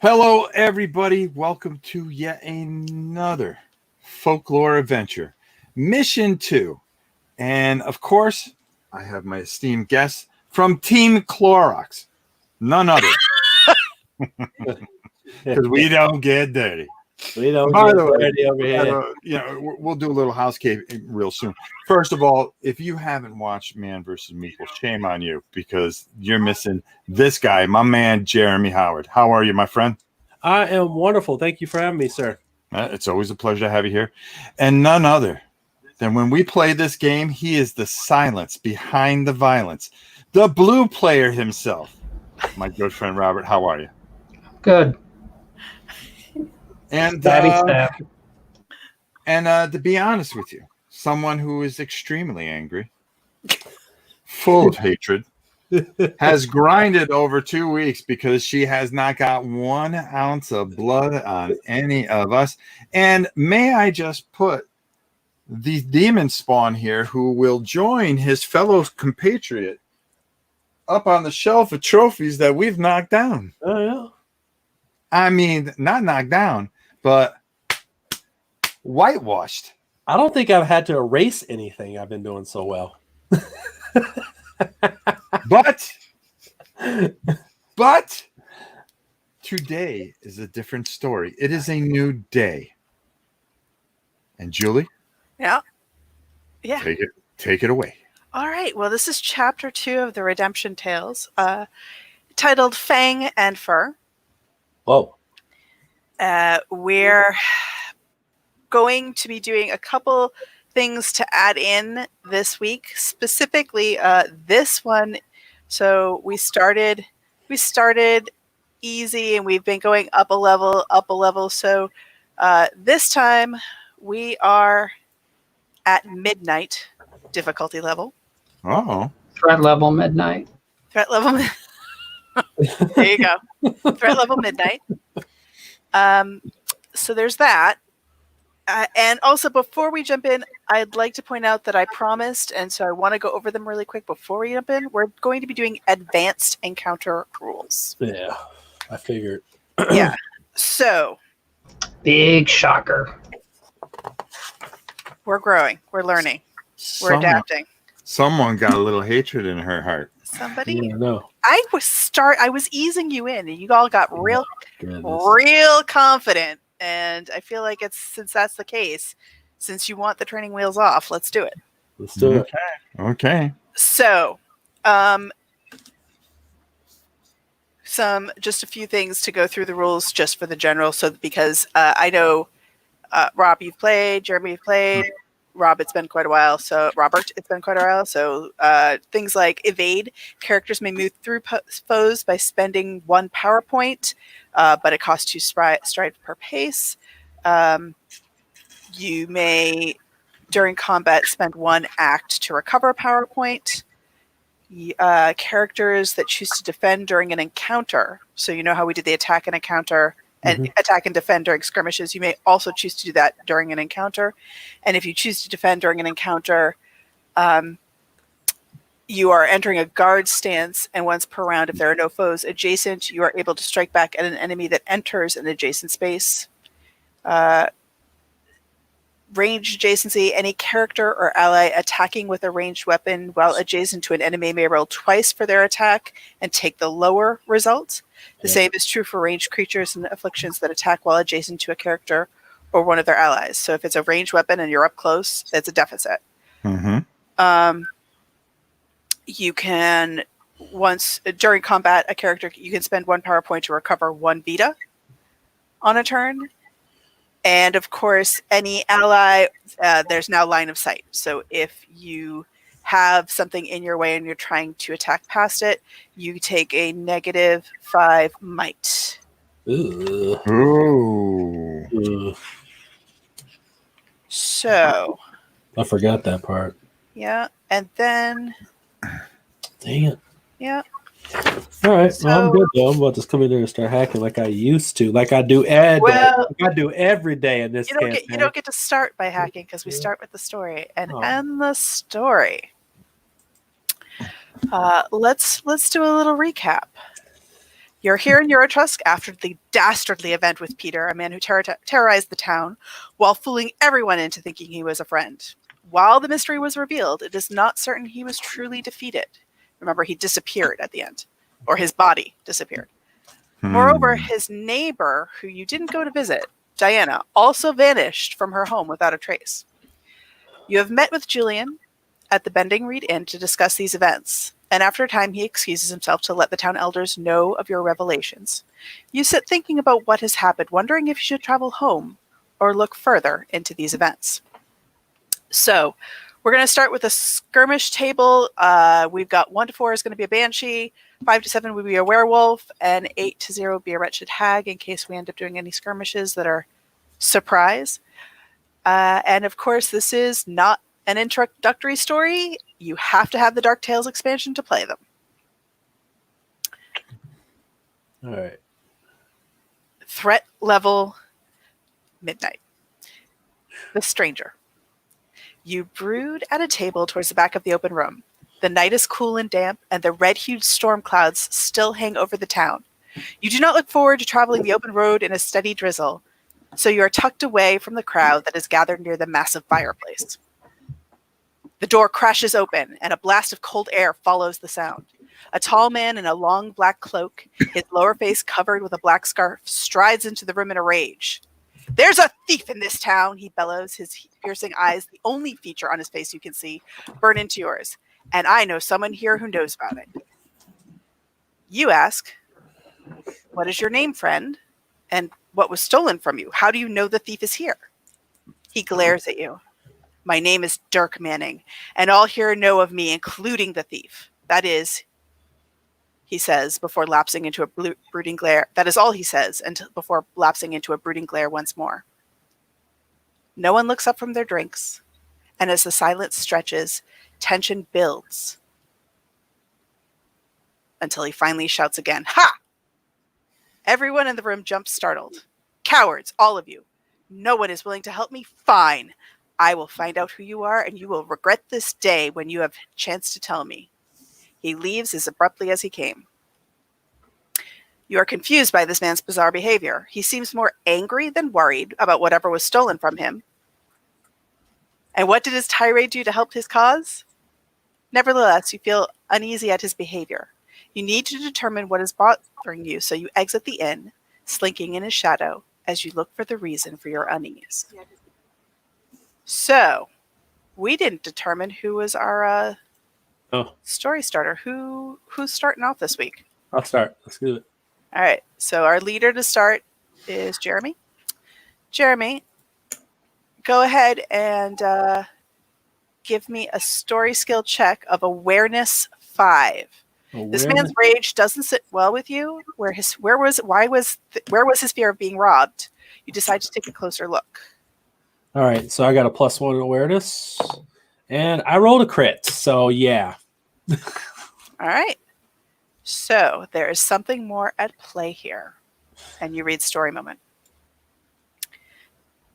Hello, everybody. Welcome to yet another FolkLore adventure, Mission 2. And, of course, I have my esteemed guest from Team Clorox. None other. Because we don't get dirty. We don't By get the way, dirty over here. we'll do a little housekeeping real soon. First of all, if you haven't watched Man vs. Meeple, shame on you because you're missing this guy, my man, Jeremy Howard. How are you, my friend? I am wonderful. Thank you for having me, sir. It's always a pleasure to have you here. And none other than when we play this game, he is the silence behind the violence. The blue player himself. My good friend, Robert, how are you? Good. And Staff. To be honest with you, someone who is extremely angry, full of hatred, has grinded over 2 weeks because she has not got 1 ounce of blood on any of us. And may I just put the demon spawn here who will join his fellow compatriot up on the shelf of trophies that we've knocked down. Oh, yeah. I mean, not knocked down, but whitewashed. I don't think I've had to erase anything. I've been doing so well. But today is a different story. It is a new day. And Julie? Yeah. Take it away. All right. Well, this is chapter 2 of the Redemption Tales, titled Fang and Fur. Whoa. We're going to be doing a couple things to add in this week, specifically this one. So we started easy and we've been going up a level. So this time we are at midnight difficulty level. Uh-oh. Threat level midnight. Threat level. There you go. Threat level midnight. So there's that. And also, before we jump in, I'd like to point out that I promised, and so I want to go over them really quick before we jump in. We're going to be doing advanced encounter rules. Yeah, I figured. Yeah. So. Big shocker. We're growing. We're learning. We're adapting. Someone got a little hatred in her heart. Somebody? Yeah, no. I was easing you in, and you all got real confident. And I feel like since that's the case, since you want the training wheels off, let's do it. Let's do it. Okay. So, just a few things to go through the rules just for the general. So, because I know, Rob, you've played, Jeremy, you've played. Rob, it's been quite a while. So, Robert, it's been quite a while. So, things like evade. Characters may move through foes by spending 1 power point, but it costs 2 stride per pace. You may, during combat, spend 1 act to recover a power point. Characters that choose to defend during an encounter. So, you know how we did the attack and encounter. And attack and defend during skirmishes. You may also choose to do that during an encounter. And if you choose to defend during an encounter, you are entering a guard stance, and once per round, if there are no foes adjacent, you are able to strike back at an enemy that enters an adjacent space. Range adjacency, any character or ally attacking with a ranged weapon while adjacent to an enemy may roll twice for their attack and take the lower result. The same is true for ranged creatures and afflictions that attack while adjacent to a character or one of their allies. So if it's a ranged weapon and you're up close, it's a deficit. You can, during combat, a character, you can spend 1 power point to recover 1 vita on a turn. And of course, any ally, there's now line of sight. So if you have something in your way and you're trying to attack past it, you take a -5 might. Ooh. Ooh. So. I forgot that part. Yeah. And then. Dang it. Yeah. All right. Well, I'm good though. I'm about to come in there and start hacking like I used to, like I do every day in this campaign. You don't get to start by hacking because we start with the story and end the story. Let's do a little recap. You're here in Eurotusk after the dastardly event with Peter, a man who terrorized the town, while fooling everyone into thinking he was a friend. While the mystery was revealed, it is not certain he was truly defeated. Remember, he disappeared at the end, or his body disappeared. Moreover, his neighbor, who you didn't go to visit, Diana, also vanished from her home without a trace. You have met with Julian at the Bending Reed Inn to discuss these events, and after a time he excuses himself to let the town elders know of your revelations. You sit thinking about what has happened, wondering if you should travel home or look further into these events. So, we're going to start with a skirmish table. We've got 1 to 4 is going to be a banshee, 5 to 7 would be a werewolf, and 8 to 0 would be a wretched hag in case we end up doing any skirmishes that are surprise. And of course, this is not an introductory story. You have to have the Dark Tales expansion to play them. All right. Threat level midnight. The stranger. You brood at a table towards the back of the open room. The night is cool and damp, and the red-hued storm clouds still hang over the town. You do not look forward to traveling the open road in a steady drizzle, so you are tucked away from the crowd that is gathered near the massive fireplace. The door crashes open, and a blast of cold air follows the sound. A tall man in a long black cloak, his lower face covered with a black scarf, strides into the room in a rage. "There's a thief in this town," he bellows, his piercing eyes, the only feature on his face you can see, burn into yours. "And I know someone here who knows about it." You ask, "What is your name, friend? And what was stolen from you? How do you know the thief is here?" He glares at you. "My name is Dirk Manning, and all here know of me, including the thief. That is," he says, before lapsing into a brooding glare. That is all he says, before lapsing into a brooding glare once more. No one looks up from their drinks, and as the silence stretches, tension builds until he finally shouts again, "Ha!" Everyone in the room jumps startled. "Cowards, all of you. No one is willing to help me? Fine. I will find out who you are, and you will regret this day when you have a chance to tell me." He leaves as abruptly as he came. You are confused by this man's bizarre behavior. He seems more angry than worried about whatever was stolen from him. And what did his tirade do to help his cause? Nevertheless, you feel uneasy at his behavior. You need to determine what is bothering you, so you exit the inn, slinking in his shadow as you look for the reason for your unease. So, we didn't determine who was our story starter. Who's starting off this week? I'll start. Let's do it. All right. So our leader to start is Jeremy. Jeremy, go ahead and give me a story skill check of awareness 5. This man's rage doesn't sit well with you. Where was his fear of being robbed? You decide to take a closer look. All right. So I got a +1 awareness, and I rolled a crit. So yeah. All right. So there is something more at play here. And you read story moment.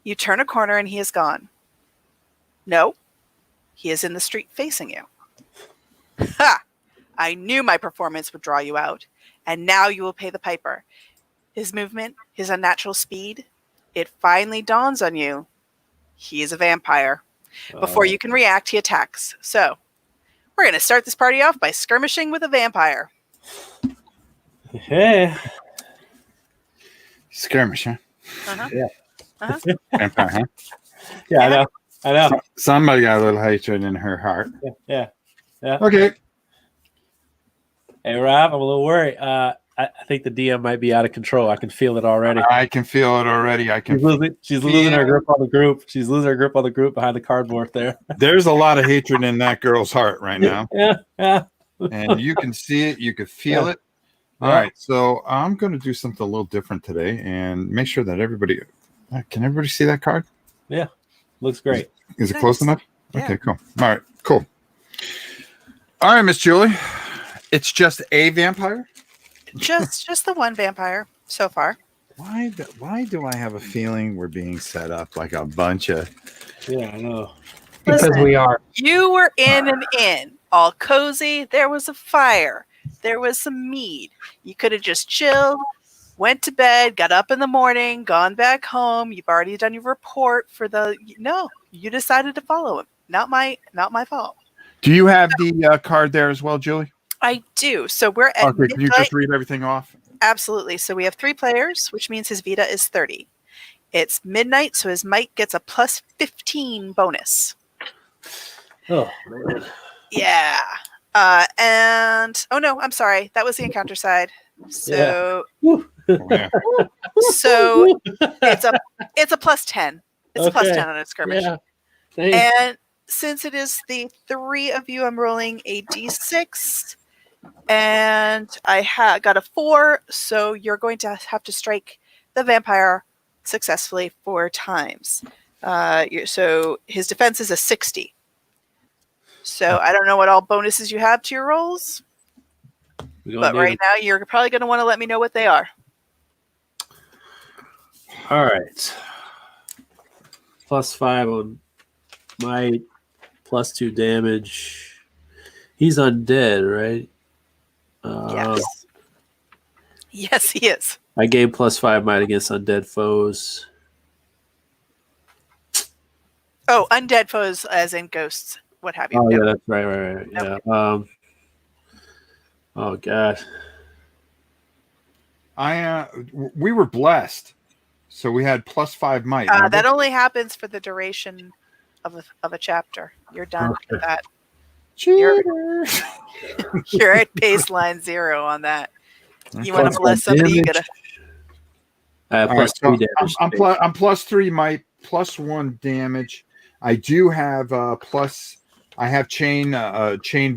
You turn a corner and he is gone. No, he is in the street facing you. Ha! I knew my performance would draw you out. And now you will pay the piper. His movement, his unnatural speed, it finally dawns on you. He is a vampire. Before you can react, he attacks. So, we're going to start this party off by skirmishing with a vampire. Hey. Skirmish, huh? Uh-huh. Yeah. Uh-huh. Vampire, huh? Yeah, I know. Somebody got a little hatred in her heart. Yeah. Okay. Hey, Rob, I'm a little worried. I think the DM might be out of control. I can feel it already. I can feel it already. She's losing her grip on the group. She's losing her grip on the group behind the cardboard there. There's a lot of hatred in that girl's heart right now. Yeah. And you can see it. You can feel it. All right. So I'm going to do something a little different today and make sure that can everybody see that card? Yeah. Looks great. Is it close enough? Yeah. Okay, cool. All right, cool. All right, Miss Julie. It's just a vampire? Just the one vampire so far. Why do I have a feeling we're being set up like a bunch of... Yeah, I know. Because Listen, we are. You were in an inn, all cozy. There was a fire. there was some mead. You could have just chilled, went to bed, got up in the morning, gone back home. You've already done your report for the. No, you decided to follow him. Not my fault. Do you have the card there as well, Julie? I do. So we're at Okay, can you just read everything off? Absolutely. So we have 3 players, which means his Vita is 30. It's midnight, so his might gets a plus 15 bonus. Oh, man. Yeah. And oh no, I'm sorry. That was the encounter side. So Yeah. so it's a plus 10. It's a plus 10 on a skirmish. Yeah. And since it is the 3 of you, I'm rolling a d6. And I got a 4, so you're going to have to strike the vampire successfully 4 times. So his defense is a 60. So I don't know what all bonuses you have to your rolls, but right now you're probably going to want to let me know what they are. All right. +5 on might, +2 damage. He's undead, right? Yes. Yes, he is. I gain +5 might against undead foes. Oh, undead foes, as in ghosts, what have you. Oh, yeah, that's right. Yeah. Oh, God. We were blessed, so we had +5 might. That only happens for the duration of a chapter. You're done with that. You're at baseline 0 on that. You want to bless somebody, you gotta. +3 damage. I'm +3 might, +1 damage. I do have I have chain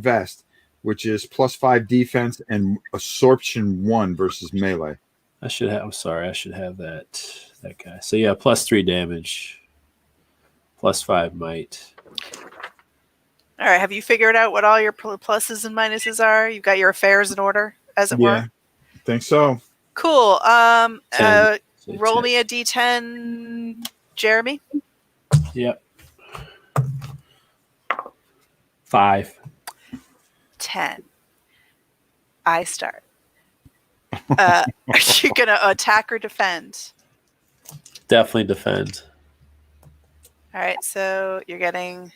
vest, which is +5 defense and absorption 1 versus melee. I should have that guy. So yeah, +3 damage, +5 might. All right. Have you figured out what all your pluses and minuses are? You've got your affairs in order, as it were. I think so. Cool. 10. Roll me a d10, Jeremy. Yep. 5. 10. I start. Are you gonna attack or defend? Definitely defend. All right. So you're getting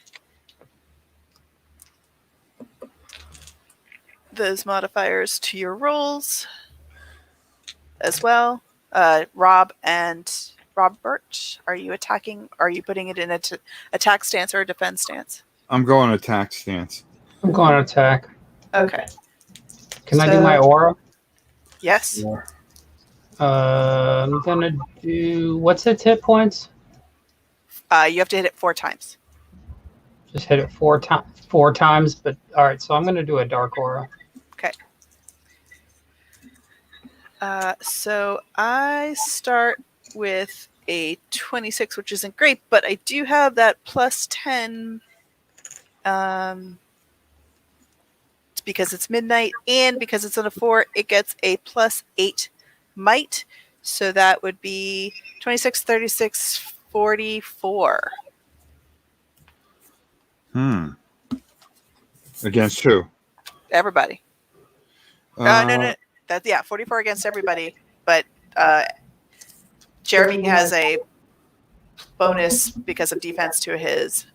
those modifiers to your rolls as well. Rob and Robert, are you attacking? Are you putting it in an attack stance or a defense stance? I'm going attack stance. I'm going to attack. Okay. Can I do my aura? Yes. I'm going to do... What's its hit points? You have to hit it 4 times. Just hit it 4 times, but... All right, so I'm going to do a dark aura. Okay. So I start with a 26, which isn't great, but I do have that +10 because it's midnight, and because it's on a 4, it gets a +8 might. So that would be 26, 36, 44. Against who? Everybody. No. 44 against everybody. But Jeremy has a bonus because of defense to his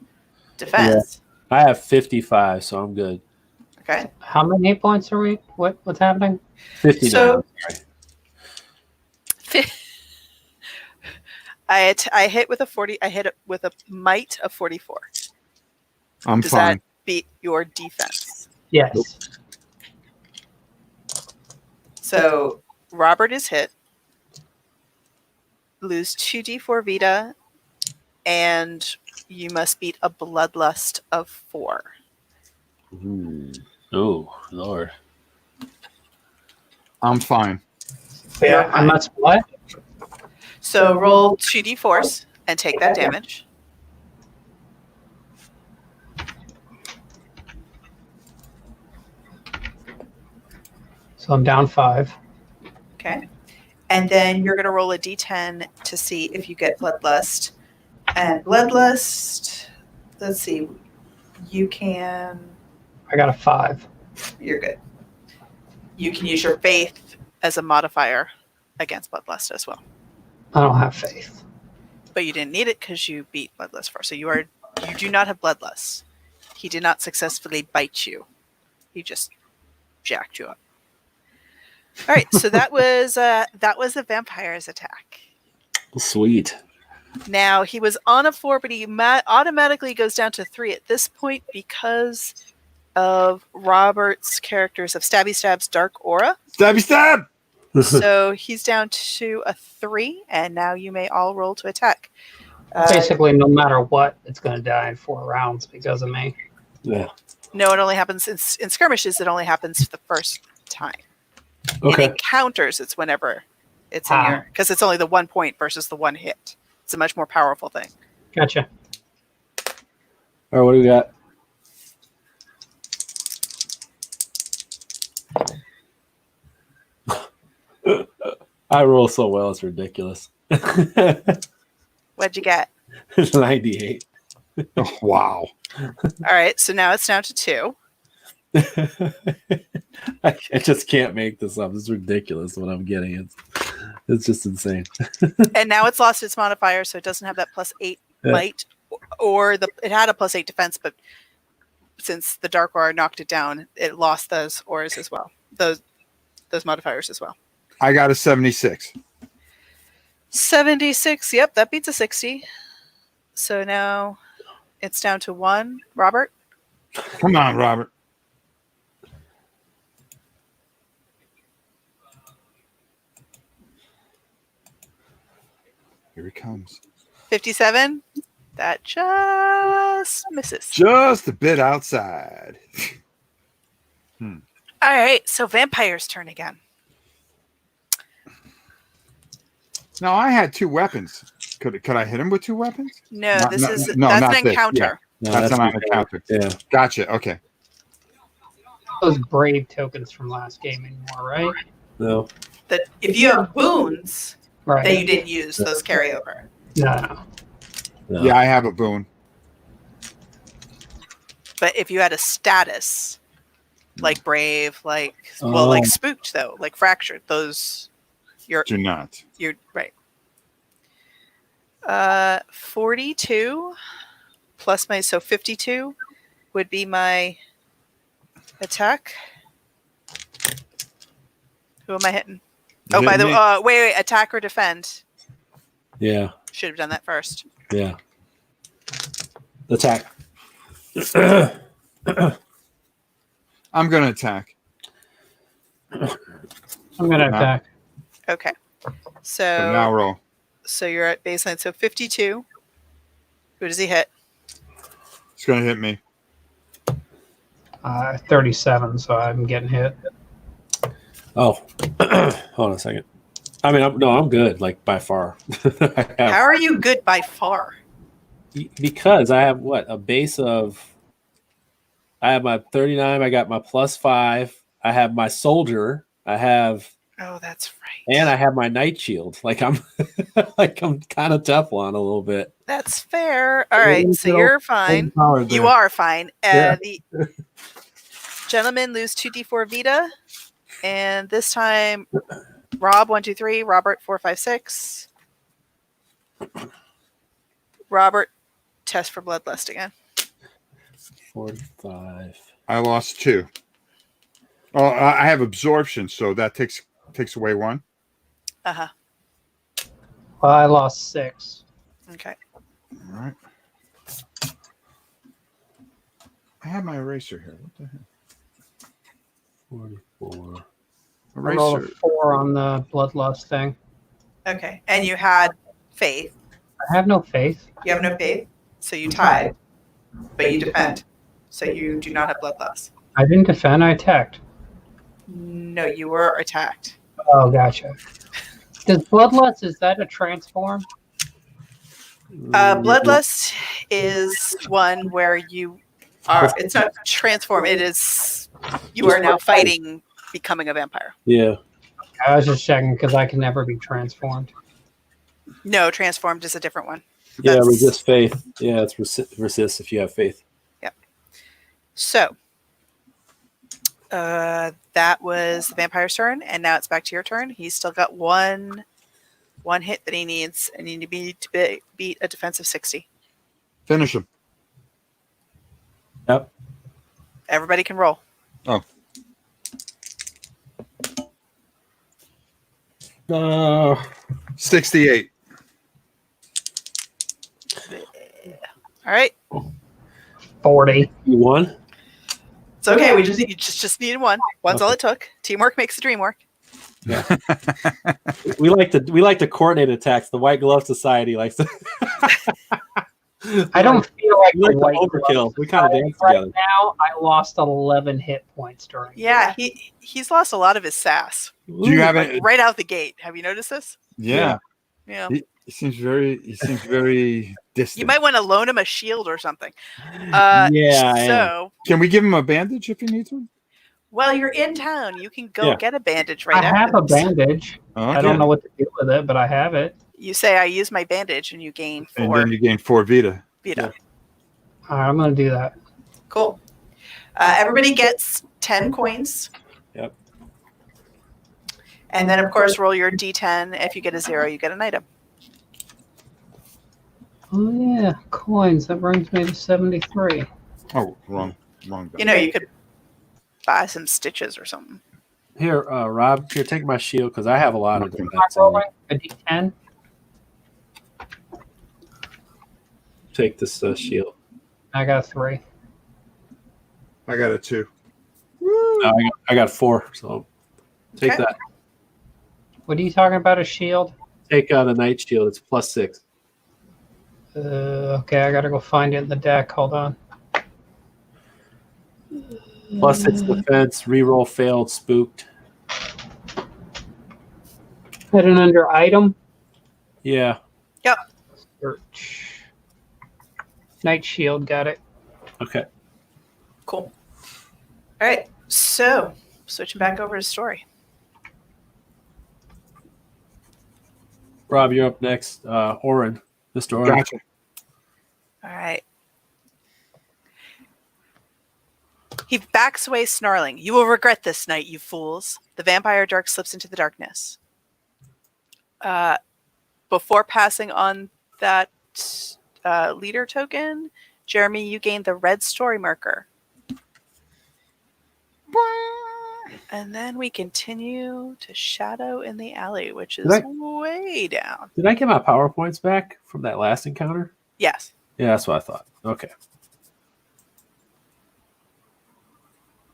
defense. Yeah. I have 55, so I'm good. Okay. How many hit points are we? What's happening? 59. So, I hit with a 40. I hit it with a might of 44. I'm Does fine. that beat your defense? Yes. So Robert is hit. Lose 2d4 Vita, and you must beat a bloodlust of 4. Oh, Lord. I'm fine. Yeah, and that's what? So roll 2d4s and take that damage. So I'm down 5. Okay. And then you're going to roll a d10 to see if you get bloodlust. And bloodlust, let's see, you can... I got a 5. You're good. you can use your faith as a modifier against bloodlust as well. I don't have faith. But you didn't need it because you beat bloodlust first. So you do not have bloodlust. He did not successfully bite you. He just jacked you up. All right, so that was the vampire's attack. Sweet. Now he was on a 4, but he automatically goes down to 3 at this point because of Robert's characters of Stabby Stab's Dark Aura. Stabby Stab! So he's down to a 3, and now you may all roll to attack. Basically, no matter what, it's going to die in 4 rounds because of me. Yeah. No, it only happens in skirmishes. It only happens the first time. Okay. In encounters, it's whenever it's in your, because it's only the 1 point versus the 1 hit. It's a much more powerful thing. Gotcha. All right, what do we got? I roll so well, it's ridiculous. What'd you get? 98. Oh, wow. All right, so now it's down to 2. I just can't make this up. It's ridiculous what I'm getting. It's just insane. And now it's lost its modifier, so it doesn't have that +8 might, or it had a +8 defense, but since the Dark Aura knocked it down, it lost those auras as well. Those modifiers as well. I got a 76. 76. Yep, that beats a 60. So now it's down to 1. Robert? Come on, Robert. Here he comes. 57. That just misses. Just a bit outside. All right, so vampire's turn again. Now, I had 2 weapons. Could I hit him with 2 weapons? No, that's an not this. encounter. No, That's an encounter. Yeah. Gotcha. Okay. Those brave tokens from last game anymore, right? No. That if you have boons Right. that you didn't use, those carry over. No. No. Yeah, I have a boon. But if you had a status, like brave, like like spooked though, like fractured, those Do not. you're right. 42 plus my 52 would be my attack. Who am I hitting? You Oh, hit by the me. way, wait, attack or defend? Yeah. Should have done that first. Yeah. Attack. I'm going to attack. I'm going to attack. Okay. So now roll. So you're at baseline. So 52. Who does he hit? It's going to hit me. 37, so I'm getting hit. Oh, hold on a second. I mean, I'm good, like by far. How are you good by far? Because I have a base of. I have my 39. I got my +5. I have my soldier. I have. Oh, that's right. And I have my night shield. Like I'm kind of Teflon a little bit. That's fair. All right, so you're fine. You are fine. The gentlemen lose 2d4 Vita, and this time, Rob 1, 2, 3. Robert 4, 5, 6. Robert, test for bloodlust again. 45. I lost 2. Oh, I have absorption, so that takes away 1. Uh-huh. Well, I lost 6. Okay. All right. I have my eraser here. What the heck? 44. I rolled a Eraser. 4 on the bloodlust thing. Okay. And you had faith. I have no faith. You have no faith, so you tied, but you defend, so you do not have bloodlust. I didn't defend, I attacked. No, you were attacked. Oh, gotcha. Does bloodlust, is that a transform? Bloodlust is one where you are, it's not transform, it is, you are now fighting becoming a vampire. Yeah. I was just checking because I can never be transformed. No, transformed is a different one. Yeah, That's- resist faith. Yeah, it's resist if you have faith. So, That was the vampire's turn, and now it's back to your turn. He's still got one hit that he needs, and you need to beat a defensive 60. Finish him. Yep. Everybody can roll. Oh, 68. All right. 40. You won? It's okay. We just needed one. One's all it took. Teamwork makes the dream work. Yeah. we like to coordinate attacks. The White Glove Society likes to. I don't feel like We like the to White overkill. Glove We kind of Society dance right together. now. I lost 11 hit points during. Yeah, he's lost a lot of his sass. Do you have Like any? right out the gate. Have you noticed this? Yeah. Yeah. He seems very distant. You might want to loan him a shield or something. Yeah, I am. So, Can we give him a bandage if he needs one? well, you're in town. You can go Yeah. get a bandage right I after have a this. bandage. Okay. I don't know what to do with it, but I have it. You say, I use my bandage, and you gain And 4 then you gain 4 Vita. Vita. All right, I'm going to do that. Cool. Everybody gets 10 coins. Yep. And then, of course, roll your D10. If you get a 0, you get an item. Oh, yeah. Coins. That brings me to 73. Oh, wrong. You know, you could buy some stitches or something. Here, Rob. Here, take my shield because I have a lot of Okay. defense. I'm rolling a D10. Take this shield. I got a 3. I got a 2. No, I got 4. So take Okay. that. What are you talking about, a shield? Take the Night Shield. It's +6. Okay, I got to go find it in the deck. Hold on. +6 defense. Reroll failed. Spooked. Put it under item. Yeah. Search. Night shield. Got it. Okay. Cool. All right. So, switching back over to story. Rob, you're up next. Oren. Mr. Oren. Gotcha. All right. He backs away, snarling. You will regret this night, you fools. The vampire dark slips into the darkness. Before passing on that leader token, Jeremy, you gained the red story marker. And then we continue to Shadow in the Alley, which is way down. Did I get my PowerPoints back from that last encounter? Yes. Yeah, that's what I thought. Okay.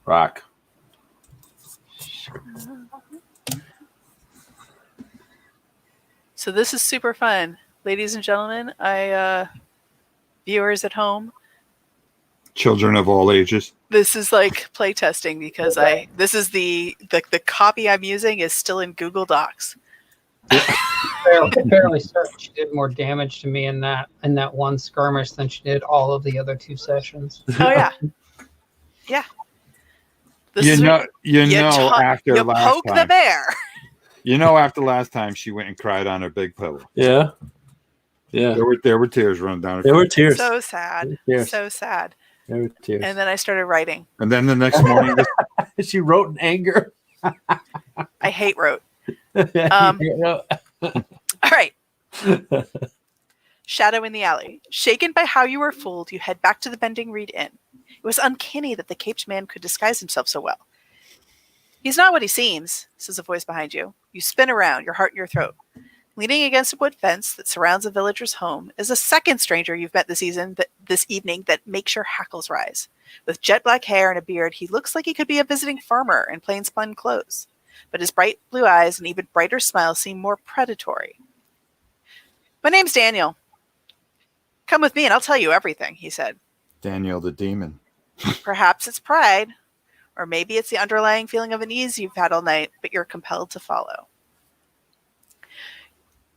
Rock. So this is super fun. Ladies and gentlemen, viewers at home, Children of all ages. this is like playtesting because this is the copy I'm using is still in Google Docs. Fairly certain she did more damage to me in that one skirmish than she did all of the other 2 sessions. Oh yeah, yeah. This You is know what- after you last poke the time. bear. You know after last time she went and cried on her big pillow. Yeah. Yeah. There were tears running down her There were face. tears. So sad, Tears. so sad. There were tears. And then I started writing. And then the next morning She wrote in anger. I hate wrote. Yeah. All right. Shadow in the Alley. Shaken by how you were fooled, you head back to the Bending Reed Inn. It was uncanny that the caped man could disguise himself so well. He's not what he seems, says a voice behind you. You spin around, your heart in your throat. Leaning against a wood fence that surrounds a villager's home is a second stranger you've met this evening that makes your hackles rise. With jet black hair and a beard, he looks like he could be a visiting farmer in plain-spun clothes. But his bright blue eyes and even brighter smile seem more predatory. My name's Daniel. Come with me and I'll tell you everything, he said. Daniel the demon. Perhaps it's pride, or maybe it's the underlying feeling of unease you've had all night, but you're compelled to follow.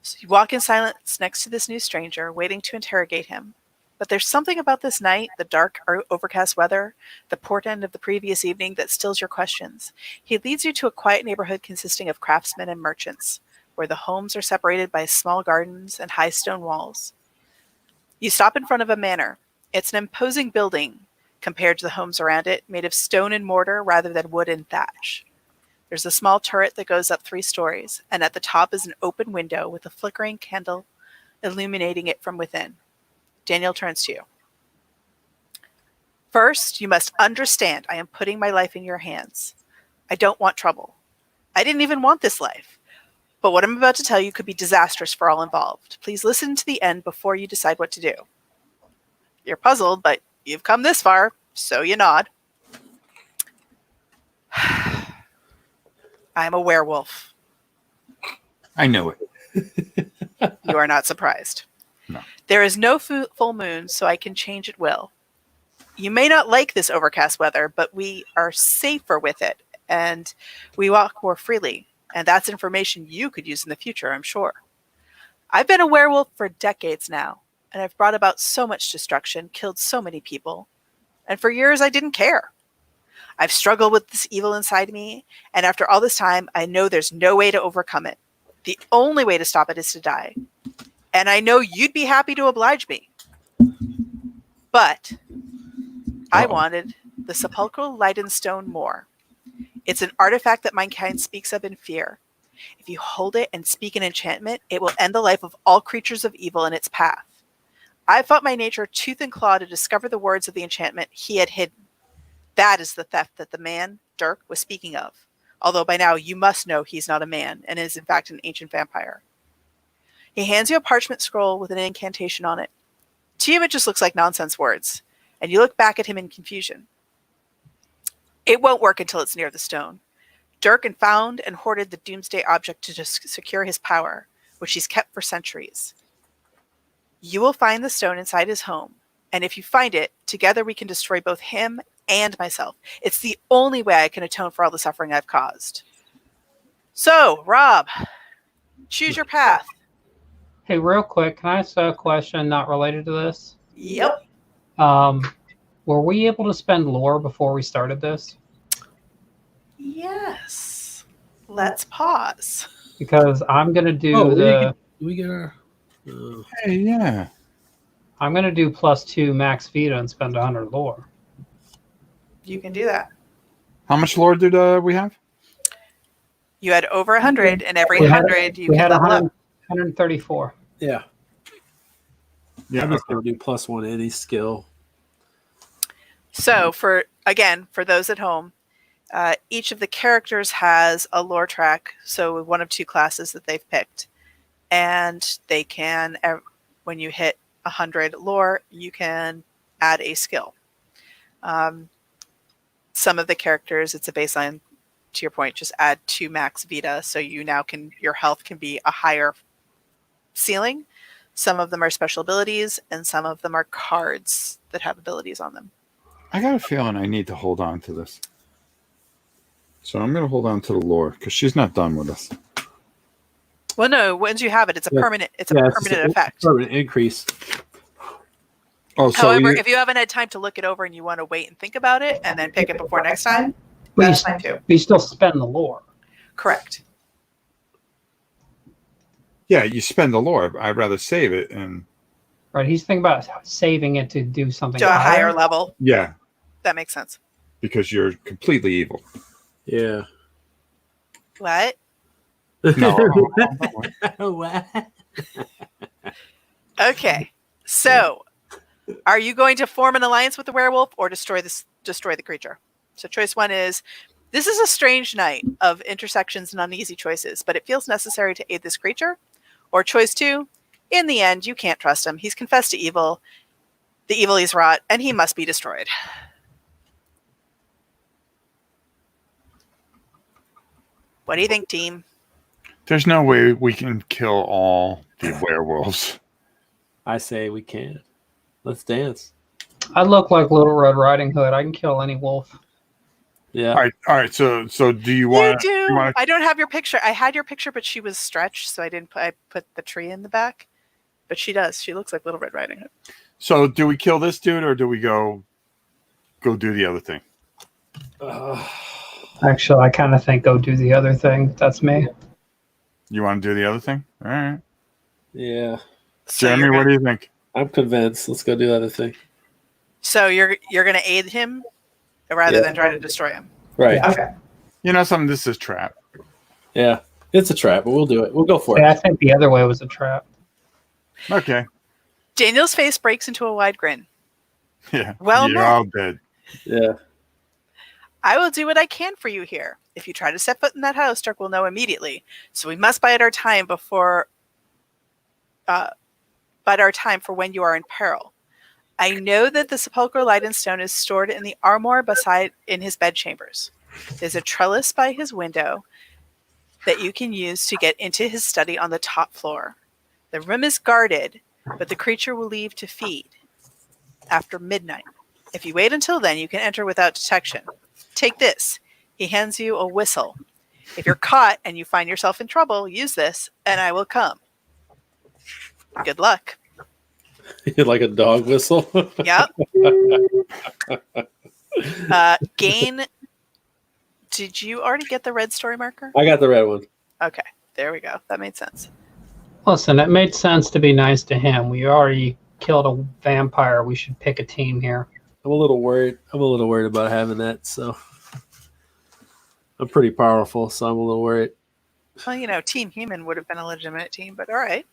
So you walk in silence next to this new stranger, waiting to interrogate him. But there's something about this night, the dark, overcast weather, the portent of the previous evening that stills your questions. He leads you to a quiet neighborhood consisting of craftsmen and merchants, where the homes are separated by small gardens and high stone walls. You stop in front of a manor. It's an imposing building, compared to the homes around it, made of stone and mortar rather than wood and thatch. There's a small turret that goes up 3 stories, and at the top is an open window with a flickering candle illuminating it from within. Daniel turns to you. First, you must understand I am putting my life in your hands. I don't want trouble. I didn't even want this life. But what I'm about to tell you could be disastrous for all involved. Please listen to the end before you decide what to do. You're puzzled, but you've come this far, so you nod. I'm a werewolf. I know it. You are not surprised. No. There is no full moon, so I can change at will. You may not like this overcast weather, but we are safer with it, and we walk more freely. And that's information you could use in the future, I'm sure. I've been a werewolf for decades now, and I've brought about so much destruction, killed so many people. And for years, I didn't care. I've struggled with this evil inside me, and after all this time, I know there's no way to overcome it. The only way to stop it is to die. And I know you'd be happy to oblige me. But I wanted the sepulchral Leiden stone more. It's an artifact that mankind speaks of in fear. If you hold it and speak an enchantment, it will end the life of all creatures of evil in its path. I fought my nature tooth and claw to discover the words of the enchantment he had hidden. That is the theft that the man, Dirk, was speaking of. Although by now you must know he's not a man and is in fact an ancient vampire. He hands you a parchment scroll with an incantation on it. To you it just looks like nonsense words, and you look back at him in confusion. It won't work until it's near the stone. Dirk found and hoarded the doomsday object to secure his power, which he's kept for centuries. You will find the stone inside his home, and if you find it, together we can destroy both him and myself. It's the only way I can atone for all the suffering I've caused. So, Rob, choose your path. Hey, real quick, can I ask a question not related to this? Yep. Were we able to spend lore before we started this? Yes. Let's pause. Because I'm gonna do we get our. Hey, yeah. I'm gonna do +2 max Vita and spend 100 lore. You can do that. How much lore did we have? You had over 100, and every We had- 100 you we can had level up. 134. Yeah. Yeah. I'm just going to do +1 any skill. So for those at home, each of the characters has a lore track, so one of 2 classes that they've picked. And they can, when you hit 100 lore, you can add a skill. Some of the characters, it's a baseline, to your point, just add 2 max Vita, so you now your health can be a higher ceiling. Some of them are special abilities, and some of them are cards that have abilities on them. I got a feeling I need to hold on to this. So I'm going to hold on to the lore because she's not done with us. Well, no, once you have it, it's a permanent. It's a permanent effect. Permanent increase. Oh, so However, if you haven't had time to look it over and you want to wait and think about it and then pick it before next time, that's fine too. We still spend the lore. Correct. yeah, you spend the lore. I'd rather save it and Right, he's thinking about saving it to do something To a higher level. yeah, That makes sense. because you're completely evil. Yeah. What? No, What? Okay. So, are you going to form an alliance with the werewolf or destroy the creature? So choice 1 is, this is a strange night of intersections and uneasy choices, but it feels necessary to aid this creature. Or choice 2, in the end, you can't trust him. He's confessed to evil, the evil he's wrought, and he must be destroyed. What do you think, team? there's no way we can kill all the werewolves. I say we can. Let's dance. I look like Little Red Riding Hood. I can kill any wolf. Yeah. All right. So do you You want? do. You want? I don't have your picture. I had your picture, but she was stretched, so I didn't. I put the tree in the back. But she does. She looks like Little Red Riding Hood. So do we kill this dude or do we go do the other thing? Actually, I kind of think go do the other thing. That's me. You want to do the other thing? All right. Yeah. So Jeremy, you're what do you think? I'm convinced. Let's go do the other thing. So you're going to aid him rather than try to destroy him. Right. Okay. You know something? This is a trap. Yeah. It's a trap, but we'll do it. We'll go for See, I it. think the other way was a trap. Okay. Daniel's face breaks into a wide grin. Yeah. Well You're met. all dead. Yeah. I will do what I can for you here. If you try to step foot in that house, Dirk will know immediately. So we must bide our time for when you are in peril. I know that the sepulchral light and stone is stored in the armoire beside in his bedchambers. There's a trellis by his window that you can use to get into his study on the top floor. The room is guarded, but the creature will leave to feed after midnight. If you wait until then, you can enter without detection. Take this. He hands you a whistle. If you're caught and you find yourself in trouble, use this, and I will come. Good luck. Like a dog whistle. Yep. Gain. Did you already get the red story marker? I got the red one. Okay, there we go. That made sense. Listen, it made sense to be nice to him. We already killed a vampire. We should pick a team here. I'm a little worried. About having that. So I'm pretty powerful, so I'm a little worried. Well, Team Human would have been a legitimate team, but all right.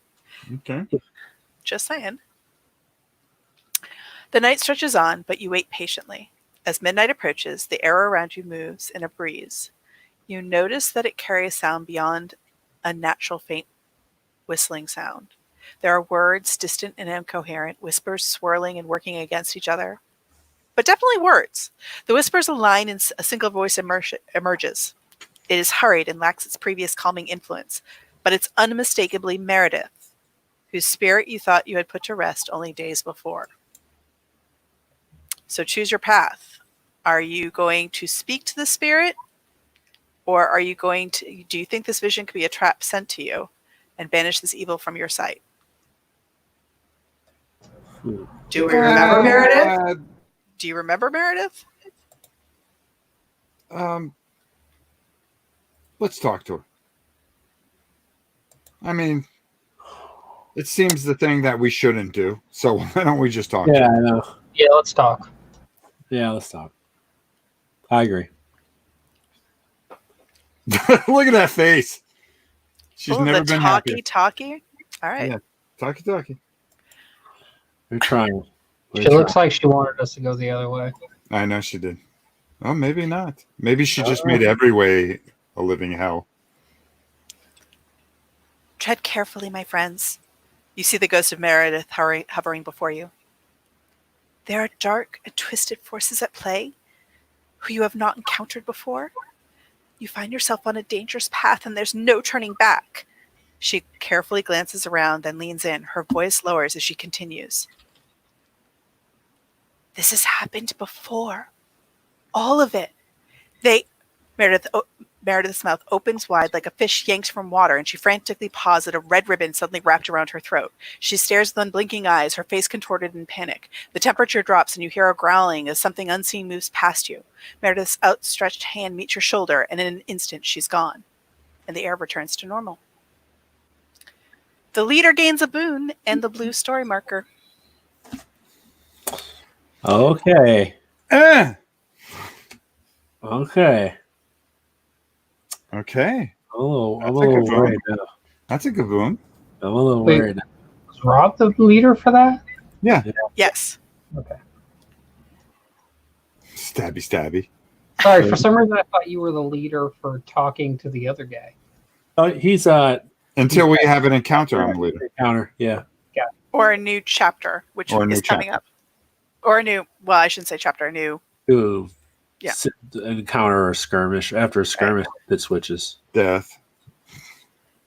Okay. Just saying. The night stretches on, but you wait patiently. As midnight approaches, the air around you moves in a breeze. You notice that it carries sound beyond a natural faint whistling sound. There are words, distant and incoherent, whispers swirling and working against each other. But definitely words. The whispers align and a single voice emerges. It is hurried and lacks its previous calming influence, but it's unmistakably Meredith, whose spirit you thought you had put to rest only days before. So choose your path. Are you going to speak to the spirit? Or are you do you think this vision could be a trap sent to you and banish this evil from your sight? Do we remember Meredith? Do you remember Meredith? Let's talk to her. I mean, it seems the thing that we shouldn't do. So why don't we just talk to Yeah, her? I know. Yeah, let's talk. Yeah, let's talk. I agree. Look at that face. She's never the been happy. talkie. All right. Yeah. Talkie. We're trying. She looks like she wanted us to go the other way. I know she did. Oh, maybe not. Maybe she just made every way a living hell. Tread carefully, my friends. You see the ghost of Meredith hovering before you. There are dark and twisted forces at play who you have not encountered before. You find yourself on a dangerous path and there's no turning back. She carefully glances around, then leans in. Her voice lowers as she continues. This has happened before. All of it. Meredith's mouth opens wide like a fish yanked from water, and she frantically paws at a red ribbon suddenly wrapped around her throat. She stares with unblinking eyes, her face contorted in panic. The temperature drops, and you hear a growling as something unseen moves past you. Meredith's outstretched hand meets your shoulder, and in an instant, she's gone, and the air returns to normal. The leader gains a boon and the blue story marker. Okay. Eh. Okay. Okay. Oh, I'm a That's a little good worried now. That's a good boon. I'm a little Wait. worried now. Was Rob the leader for that? Yeah. Yes. Okay. Stabby. Sorry, for some reason I thought you were the leader for talking to the other guy. Oh, he's Until we have an encounter, I'm the leader. counter. Yeah. Or a new chapter, which Or a new is coming up. Or a new, well, I shouldn't say chapter, a new. Ooh. Yeah. Encounter or skirmish. After a skirmish, it switches. Death.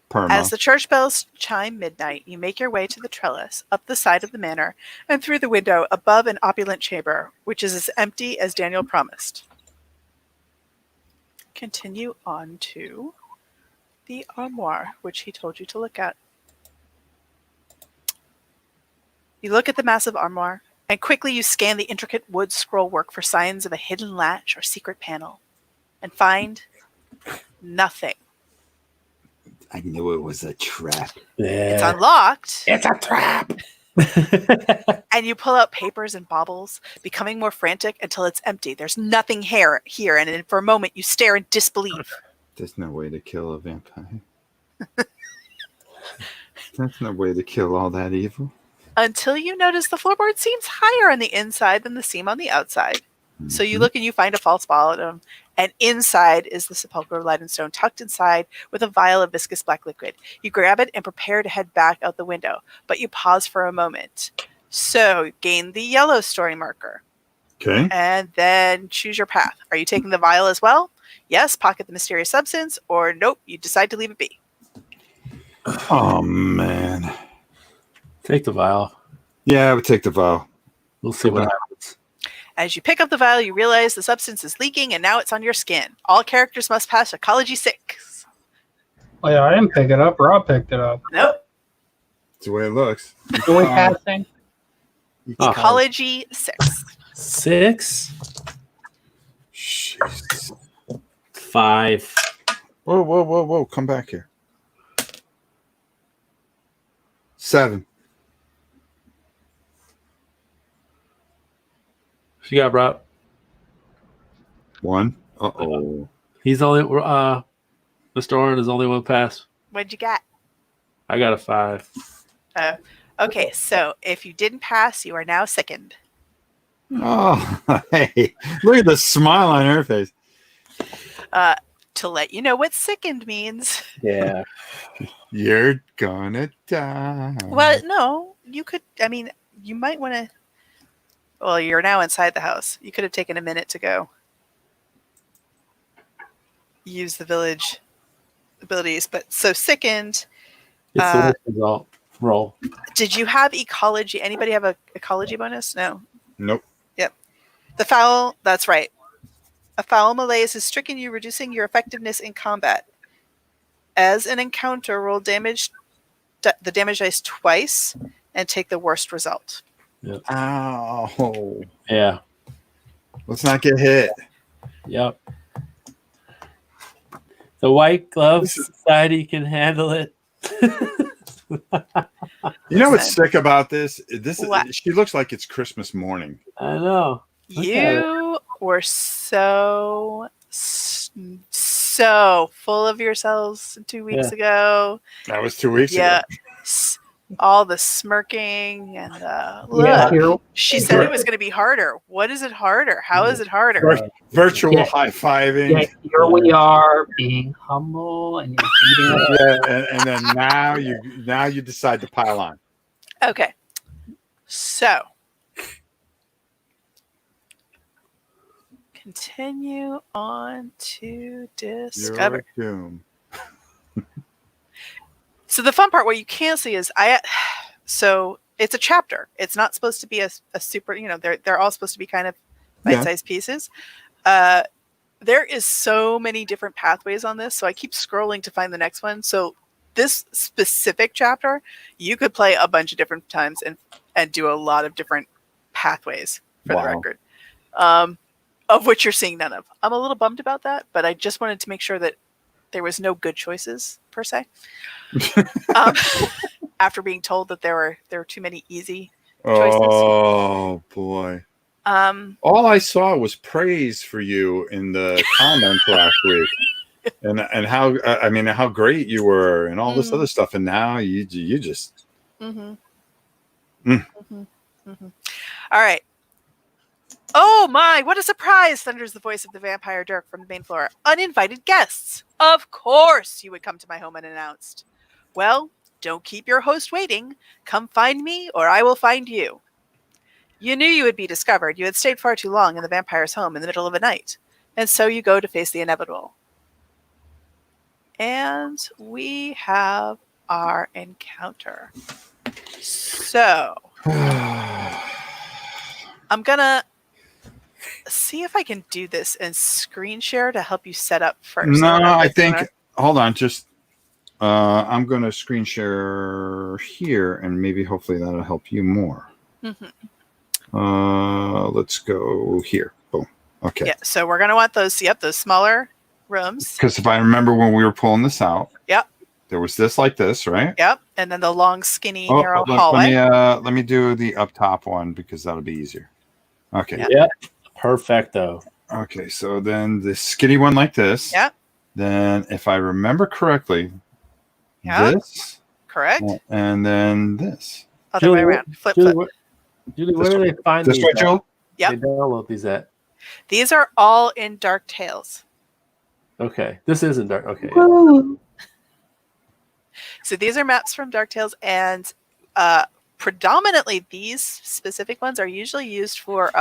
Perma. As the church bells chime midnight, you make your way to the trellis, up the side of the manor, and through the window above an opulent chamber, which is as empty as Daniel promised. Continue on to the armoire, which he told you to look at. You look at the massive armoire, and quickly you scan the intricate wood scroll work for signs of a hidden latch or secret panel, and find nothing. I knew it was a trap. It's Yeah. unlocked, It's a trap. And you pull out papers and baubles, becoming more frantic until it's empty. There's nothing here, and then for a moment you stare in disbelief. There's no way to kill a vampire. There's no way to kill all that evil. Until you notice the floorboard seems higher on the inside than the seam on the outside. So you look and you find a false bottom, and inside is the sepulchral light and stone tucked inside with a vial of viscous black liquid. You grab it and prepare to head back out the window, but you pause for a moment. So gain the yellow story marker. Okay. And then choose your path. Are you taking the vial as well? Yes, pocket the mysterious substance, or nope, you decide to leave it be. Oh, man. Take the vial. Yeah, I would take the vial. We'll see what happens. As you pick up the vial, you realize the substance is leaking and now it's on your skin. All characters must pass Ecology 6. Well, yeah, I didn't pick it up. Rob picked it up. Nope. That's the way it looks. Are we passing? Ecology 6. 6. Jesus. 5. Whoa. Come back here. 7. What you got, bro? 1. Uh-oh. He's only Mr. Oren is only one pass. What'd you got? I got a 5. Okay, so if you didn't pass, you are now sickened. Oh, hey. Look at the smile on her face. To let you know what sickened means. Yeah. You're gonna die. Well, no, you could, you might want to, well, you're now inside the house. You could have taken a minute to go use the village abilities, but so sickened. It's the worst result. Roll. Did you have ecology? Anybody have a ecology bonus? No. Nope. Yep. The foul, that's right. A foul malaise has stricken you, reducing your effectiveness in combat. As an encounter, roll the damage dice twice and take the worst result. Yep. Ow. Yeah. Let's not get hit. Yep. The White Glove Society can handle it. You know what's sick about this? What? She looks like it's Christmas morning. I know. You were so full of yourselves 2 weeks ago. That was 2 weeks ago. Yeah. All the smirking and look. Yeah, She said it was going to be harder. What is it harder? How is it harder? Virtual Yeah. high-fiving. yeah, here we are being humble and you're beating us. Yeah, and then now you decide to pile on. Okay. So continue on to discover. Your doom. So the fun part, what you can see is so it's a chapter. It's not supposed to be a super, they're all supposed to be kind of bite-sized pieces. There is so many different pathways on this. So I keep scrolling to find the next one. So this specific chapter, you could play a bunch of different times and do a lot of different pathways for the record, of which you're seeing none of. I'm a little bummed about that, but I just wanted to make sure that there was no good choices per se. After being told that there were too many easy choices. Oh boy. All I saw was praise for you in the comments last week. And how great you were and all this other stuff, and now you just All right. Oh my, what a surprise, thunders the voice of the vampire Dirk from the main floor. Uninvited guests. Of course you would come to my home unannounced. Well, don't keep your host waiting. Come find me or I will find you. You knew you would be discovered. You had stayed far too long in the vampire's home in the middle of the night. And so you go to face the inevitable. And we have our encounter. So I'm gonna see if I can do this and screen share to help you set up first. No, I think hold on, just I'm gonna screen share here and maybe hopefully that'll help you more. Let's go here. Boom. Okay. Yeah, so we're gonna want those smaller rooms. Because if I remember when we were pulling this out. Yep. there was this like this, right? Yep. And then the long, skinny, Oh, narrow hold on. hallway. Let me do the up top one because that'll be easier. Okay. Yeah. Yep. Perfecto. Okay, so then the skinny one like this. Yep. Then, if I remember correctly, Yep. this, Correct. and then this. Other way around. Flip, Julie, flip. Julie, This where do they find This these? right, at? Joel? Yep. They download these at. These are all in Dark Tales. Okay, this isn't dark. Okay, So these are maps from Dark Tales, and predominantly these specific ones are usually used for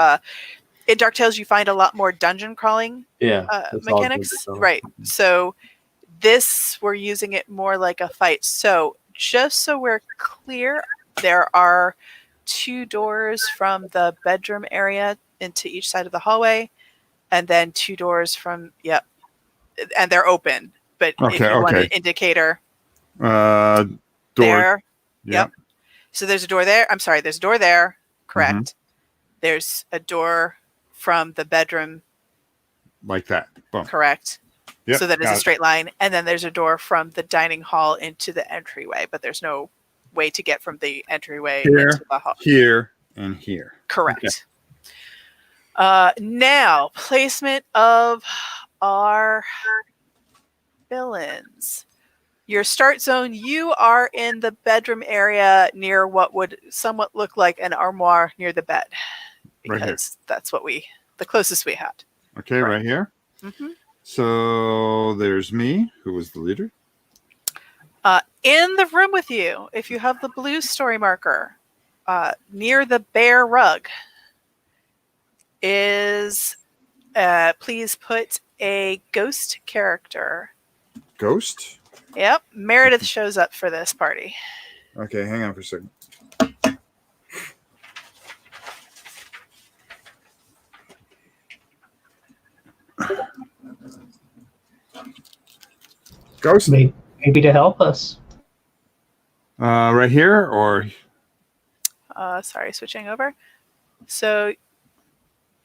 in Dark Tales you find a lot more dungeon crawling yeah. That's all mechanics. good. Right. So this we're using it more like a fight. So just so we're clear, there are 2 doors from the bedroom area into each side of the hallway, and then 2 doors from and they're open. But if you want an indicator, Door. there. Yeah. Yep. So there's a door there. I'm sorry, there's a door there. Correct. There's a door from the bedroom. Like that. Boom. Correct. Yep, So that is got a it. straight line. And then there's a door from the dining hall into the entryway, but there's no way to get from the entryway Here, into the hall. here, and here. Correct. Now, placement of our villains. Your start zone, you are in the bedroom area near what would somewhat look like an armoire near the bed. Right here. Because that's what the closest we had. Okay, right here. Mm-hmm. So there's me, who was the leader. In the room with you, if you have the blue story marker, near the bear rug, is please put a ghost character. Ghost? Yep, Meredith shows up for this party. Okay, hang on for a second. Ghost? Maybe to help us. Right here, or Sorry, switching over. So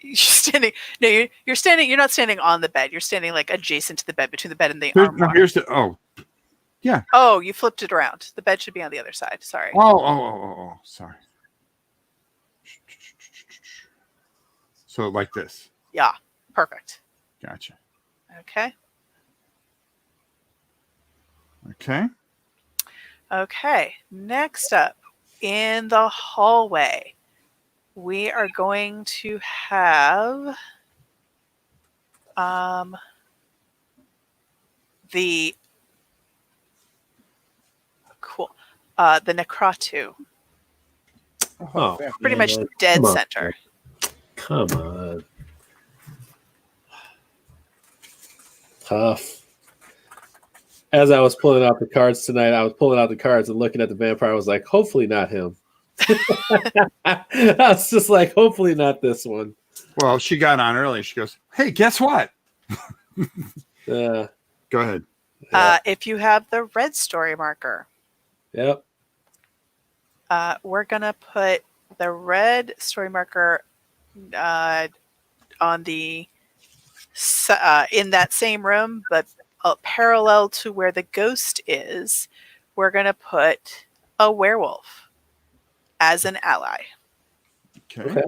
you're standing. No, you're standing. You're not standing on the bed. You're standing like adjacent to the bed, between the bed and the armoire. here's the yeah. Oh, you flipped it around. The bed should be on the other side. Sorry. Oh, sorry. So like this. Yeah, perfect. Gotcha. Okay. Okay. Next up, in the hallway, we are going to have the Necratu. Oh, Pretty much man. dead Come on. center. Come on. Tough. As I was pulling out the cards tonight, I was pulling out the cards and looking at the vampire. I was like, hopefully not him. I was just like, hopefully not this one. Well, she got on early. She goes, "Hey, guess what?" Go ahead. If you have the red story marker, Yep. we're going to put the red story marker on the in that same room, but parallel to where the ghost is. We're going to put a werewolf as an ally. Okay.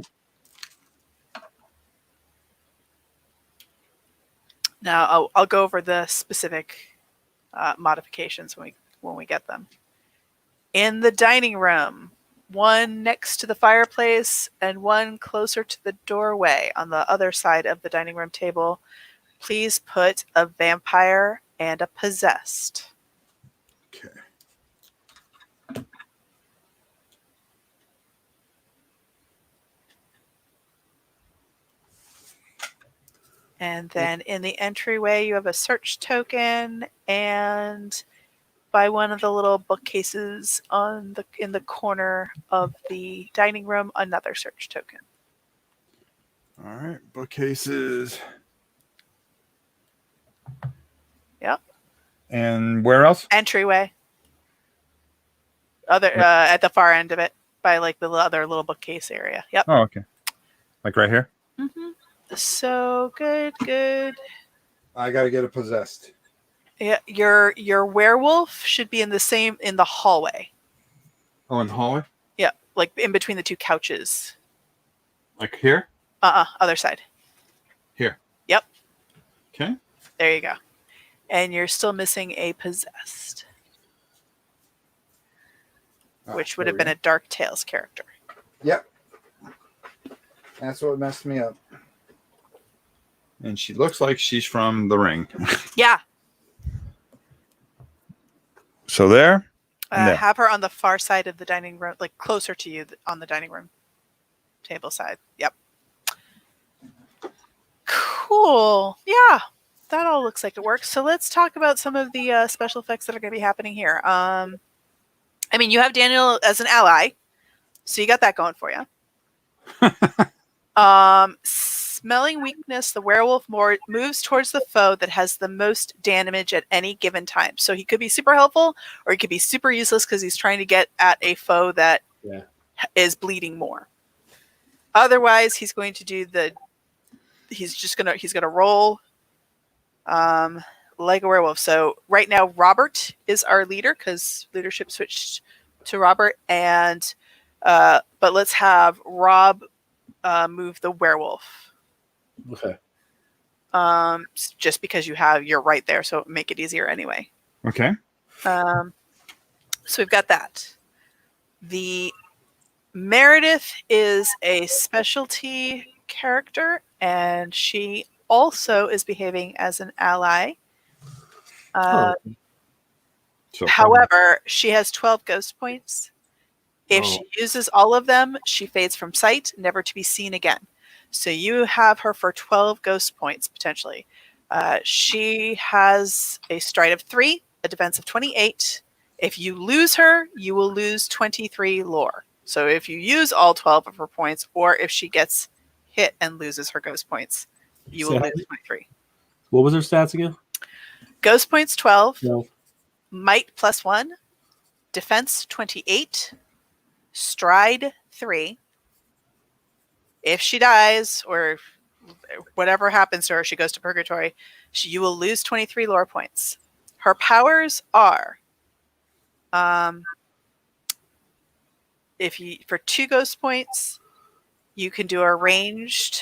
Now I'll go over the specific modifications when we get them. In the dining room, one next to the fireplace and one closer to the doorway on the other side of the dining room table, please put a vampire and a possessed. Okay. And then in the entryway, you have a search token, and by one of the little bookcases in the corner of the dining room, another search token. All right. Bookcases. Yep. And where else? Entryway. At the far end of it, by like the other little bookcase area. Yep. Oh, okay. Like right here? Mm-hmm. So good. I got to get it possessed. Yeah, your werewolf should be in the hallway. Oh, in the hallway? Yeah, like in between the two couches. Like here? Other side. Here. Yep. Okay. There you go. And you're still missing a possessed, which would have been a Dark Tales character. Yep. That's what messed me up. And she looks like she's from The Ring. Yeah. So there. And there. Have her on the far side of the dining room, like closer to you on the dining room table side. Yep. Cool. Yeah. That all looks like it works. So let's talk about some of the special effects that are going to be happening here. I mean, you have Daniel as an ally, so you got that going for you. Smelling weakness, the werewolf moves towards the foe that has the most damage at any given time. So he could be super helpful, or he could be super useless because he's trying to get at a foe that is bleeding more. Otherwise, he's going to do he's gonna roll like a werewolf. So right now, Robert is our leader because leadership switched to Robert, and but let's have Rob move the werewolf. Okay. Just because you're right there, so make it easier anyway. Okay. So we've got that. The Meredith is a specialty character, and she also is behaving as an ally. However, she has 12 ghost points. If she uses all of them, she fades from sight, never to be seen again. So you have her for 12 ghost points, potentially. She has a stride of 3, a defense of 28. If you lose her, you will lose 23 lore. So if you use all 12 of her points, or if she gets hit and loses her ghost points, you will lose 23. What was her stats again? Ghost points 12, No. might +1, defense 28, stride 3. If she dies or whatever happens to her, she goes to purgatory, you will lose 23 lore points. Her powers are for 2 ghost points, you can do a ranged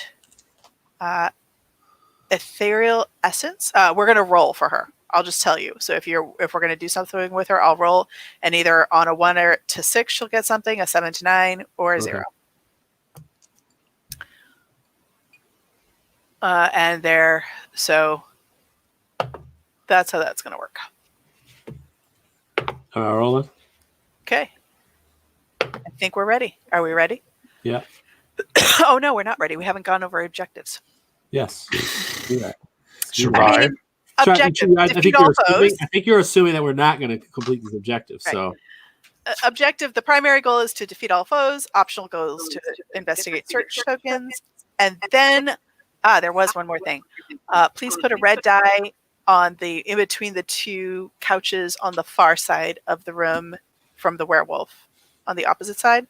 ethereal essence. We're going to roll for her. I'll just tell you. So if we're going to do something with her, I'll roll, and either on a 1 to 6 she'll get something, a 7 to 9, or a 0. And so that's how that's going to work. Rolling. Okay. I think we're ready. Are we ready? Yeah. Oh, no, we're not ready. We haven't gone over objectives. Yes. Yeah. Survive. I mean, objective. I think you're assuming that we're not going to complete these objectives. Right. So, objective, the primary goal is to defeat all foes. Optional goal is to investigate search tokens. And then, there was one more thing. Please put a red die in between the 2 couches on the far side of the room from the werewolf, on the opposite side.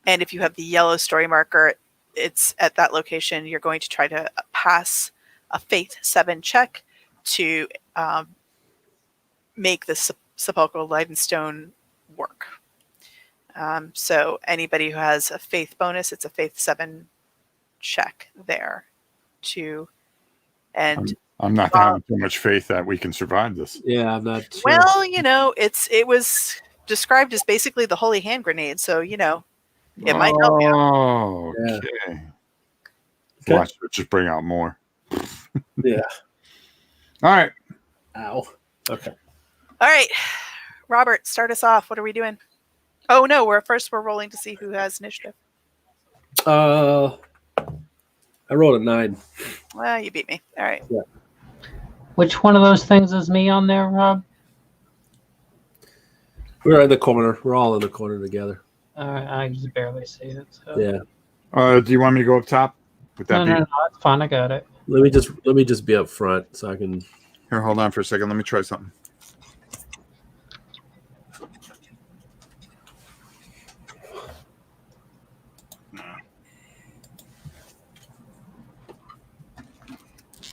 And if you have the yellow story marker, it's at that location. You're going to try to pass a Faith 7 check to make the sepulchral light and stone work. So anybody who has a Faith bonus, it's a Faith 7 check there to, and I'm not having too much faith that we can survive this. yeah, I'm not sure. well, it was described as basically the holy hand grenade, so it might help you. Oh, Yeah. okay. Okay. Watch it just bring out more. Yeah. All right. Ow. Okay. All right, Robert, start us off. What are we doing? Oh no, we're rolling to see who has initiative. I rolled a 9. Well, you beat me. All right. Yeah. Which one of those things is me on there, Rob? We're in the corner. We're all in the corner together. I just barely see it. So. Yeah. Do you want me to go up top? With that No, it's fine. I got it. Let me just be up front so I can. Here, hold on for a second. Let me try something.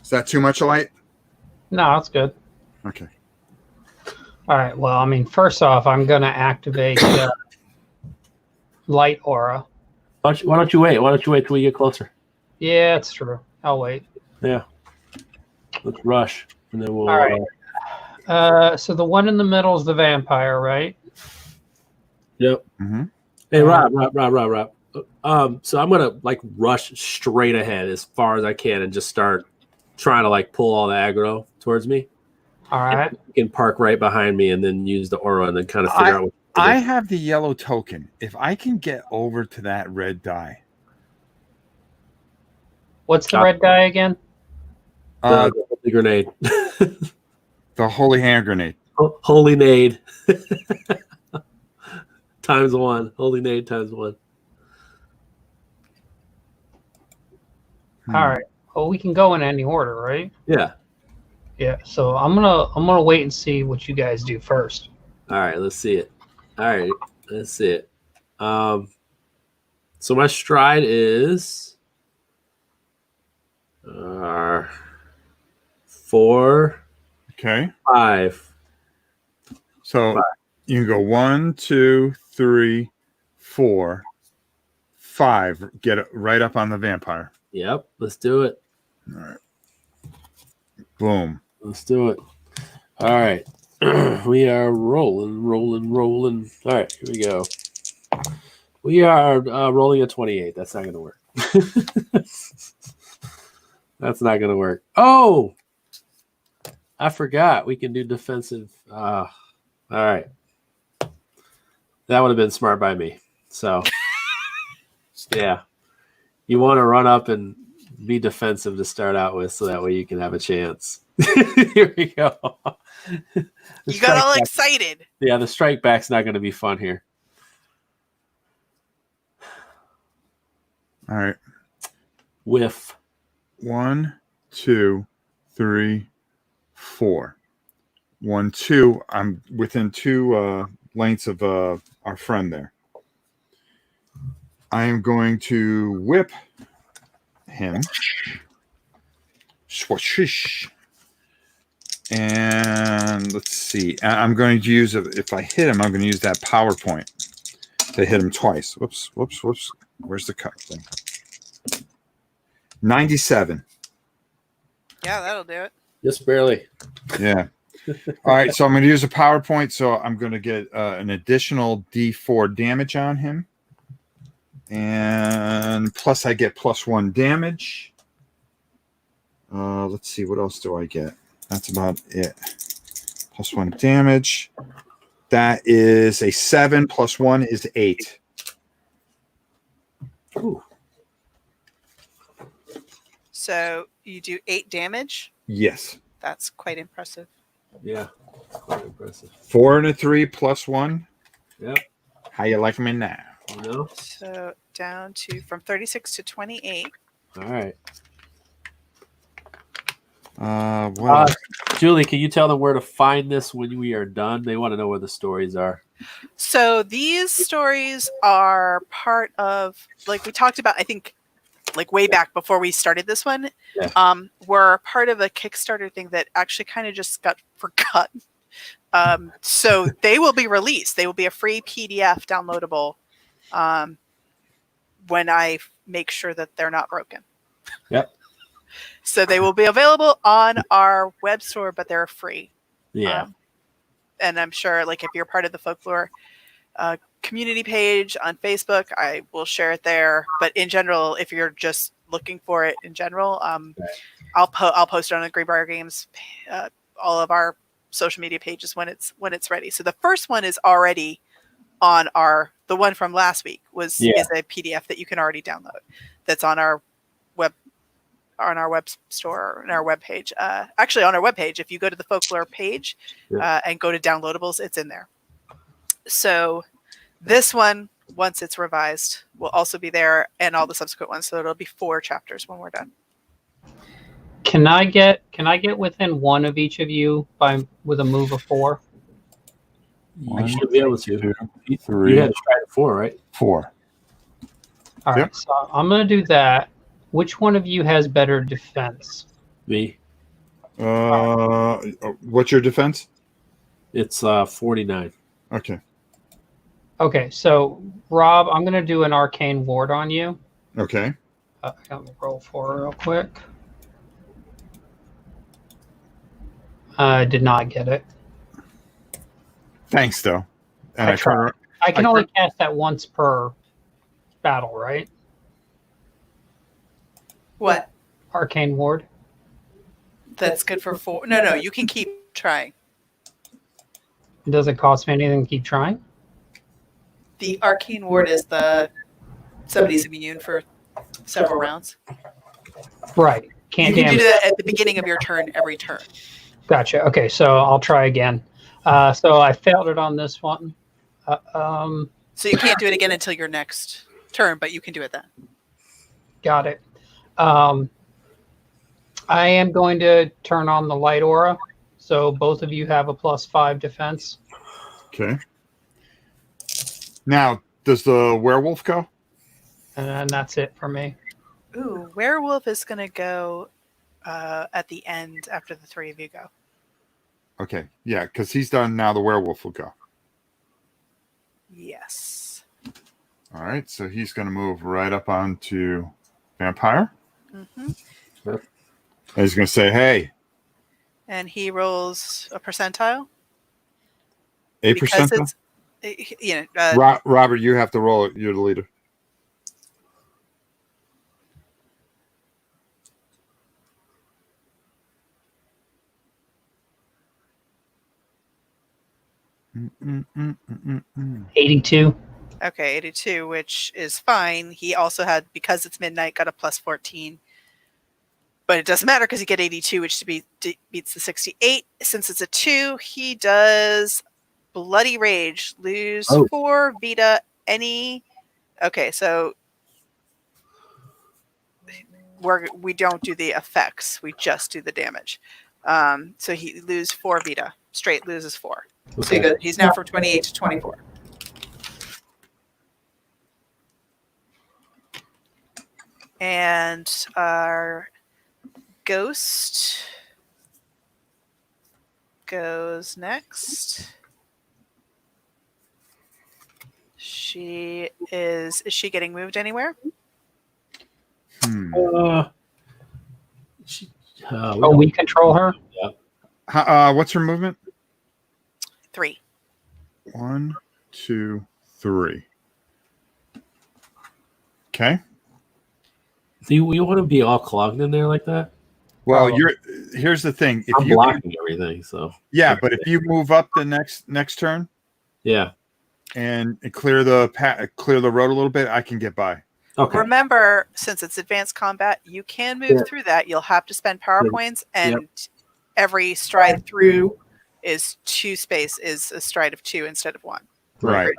Is that too much light? No, that's good. Okay. All right. Well, I mean, first off, I'm going to activate light aura. Why don't you wait? Why don't you wait till we get closer? Yeah, it's true. I'll wait. Yeah. Let's rush, and then we'll. All right. So the one in the middle is the vampire, right? Yep. Mm-hmm. Hey, Rob. So I'm gonna like rush straight ahead as far as I can and just start trying to like pull all the aggro towards me. All right. You can park right behind me and then use the aura and then kind of figure out what. I have the yellow token. If I can get over to that red die. What's the red die again? The holy grenade. The holy hand grenade. Holy nade. times 1. Holy nade times 1. All right. Well, we can go in any order, right? Yeah. Yeah. So I'm gonna wait and see what you guys do first. All right. Let's see it. All right. Let's see it. So my stride is 4. Okay. 5. So 5. you can go 1, 2, 3, 4, 5. Get it right up on the vampire. Yep. Let's do it. All right. Boom. Let's do it. All right. We are rolling. All right. Here we go. We are rolling a 28. That's not going to work. That's not going to work. Oh! I forgot. We can do defensive. All right. That would have been smart by me. So, yeah. You want to run up and be defensive to start out with so that way you can have a chance. Here we go. You got all excited. Yeah, the strike back's not going to be fun here. All right. Whiff. 1, 2, 3, 4. 1, 2. I'm within 2 lengths of our friend there. I am going to whip him. Swish. And let's see. I'm going to use, if I hit him, I'm going to use that PowerPoint to hit him twice. Whoops. Where's the cut thing? 97. Yeah, that'll do it. Just barely. Yeah. All right. So I'm going to use a PowerPoint. So I'm going to get an additional D4 damage on him. And plus I get +1 damage. Let's see. What else do I get? That's about it. +1 damage. That is a 7. +1 is 8. Ooh. So you do 8 damage. Yes. That's quite impressive. Yeah. Quite impressive. 4 and a 3 +1. Yep. How you like me now? You know? So down to from 36 to 28. All right. What? Julie, can you tell them where to find this when we are done? They want to know where the stories are. So these stories are part of, like we talked about, I think, like way back before we started this one, were part of a Kickstarter thing that actually kind of just got forgotten. So they will be released. They will be a free PDF downloadable when I make sure that they're not broken. Yep. So they will be available on our web store, but they're free. Yeah. And I'm sure, like, if you're part of the FolkLore community page on Facebook, I will share it there. But in general, if you're just looking for it in general, I'll post it on the Greenbrier Games, all of our social media pages when it's ready. So the first one is already on the one from last week is a PDF that you can already download. That's on our web store, on our web page. Actually, on our web page, if you go to the FolkLore page and go to downloadables, it's in there. So this one, once it's revised, will also be there, and all the subsequent ones. So it'll be 4 chapters when we're done. Can I get within one of each of you with a move of 4? You should be able to. 2, 3. You had to try it 4, right? 4. All right. So I'm going to do that. Which one of you has better defense? Me. What's your defense? It's 49. Okay. Okay, so Rob, I'm gonna do an arcane ward on you. Okay. I got to roll for it real quick. I did not get it. Thanks, though. And I tried. I can I only cast that once per battle, right? What? Arcane ward. That's good for 4. No, you can keep trying. It doesn't cost me anything to keep trying. The arcane ward is the somebody's immune for several rounds. Right. You Can't can do damage. that at the beginning of your turn every turn. Gotcha. Okay, so I'll try again. So I failed it on this one. So you can't do it again until your next turn, but you can do it then. Got it. I am going to turn on the light aura, so both of you have a +5 defense. Okay. Now, does the werewolf go? And that's it for me. Ooh, werewolf is going to go at the end after the 3 of you go. Okay. Yeah, because he's done now. The werewolf will go. Yes. All right. So he's going to move right up onto vampire. Mm-hmm. And he's going to say, "Hey, And he rolls a percentile. 8%." Because it's, Robert, you have to roll it. You're the leader. Mm, mm, mm, mm. 82. okay, 82, which is fine. He also had, because it's midnight, got a +14. But it doesn't matter because he get 82, which beats the 68. Since it's a 2, he does Bloody Rage. Lose 4 Vita, any... Okay, so we don't do the effects. We just do the damage. So he loses 4 Vita. Straight loses 4. Okay. So he's now from 28 to 24. And our ghost goes next. Is she getting moved anywhere? We control her? What's her movement? 3. 1, 2, 3. Okay. Do you want to be all clogged in there like that? Well, here's the thing. If I'm you blocking everything, so yeah, but if you move up the next turn, yeah, and clear the road a little bit, I can get by. okay. Remember, since it's advanced combat, you can move through that. You'll have to spend power points, and every stride through is 2 space, is a stride of 2 instead of 1. Right.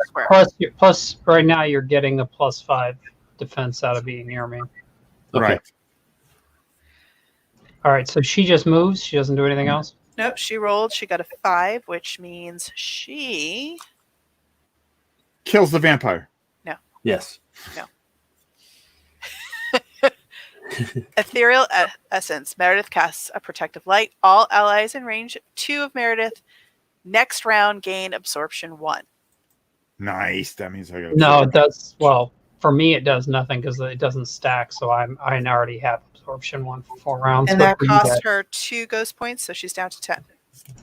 Plus, right now you're getting the +5 defense out of being near me. Okay. Right. All right, so she just moves. She doesn't do anything else. Nope, she rolled. She got a 5, which means she Kills the vampire. Yes. Ethereal Essence. Meredith casts a protective light. All allies in range 2 of Meredith. Next round gain absorption 1. Nice. That means I got. No, it does. Well, for me, it does nothing because it doesn't stack. So I already have absorption 1 for 4 rounds. And but that for you cost guys- her 2 ghost points, so she's down to 10.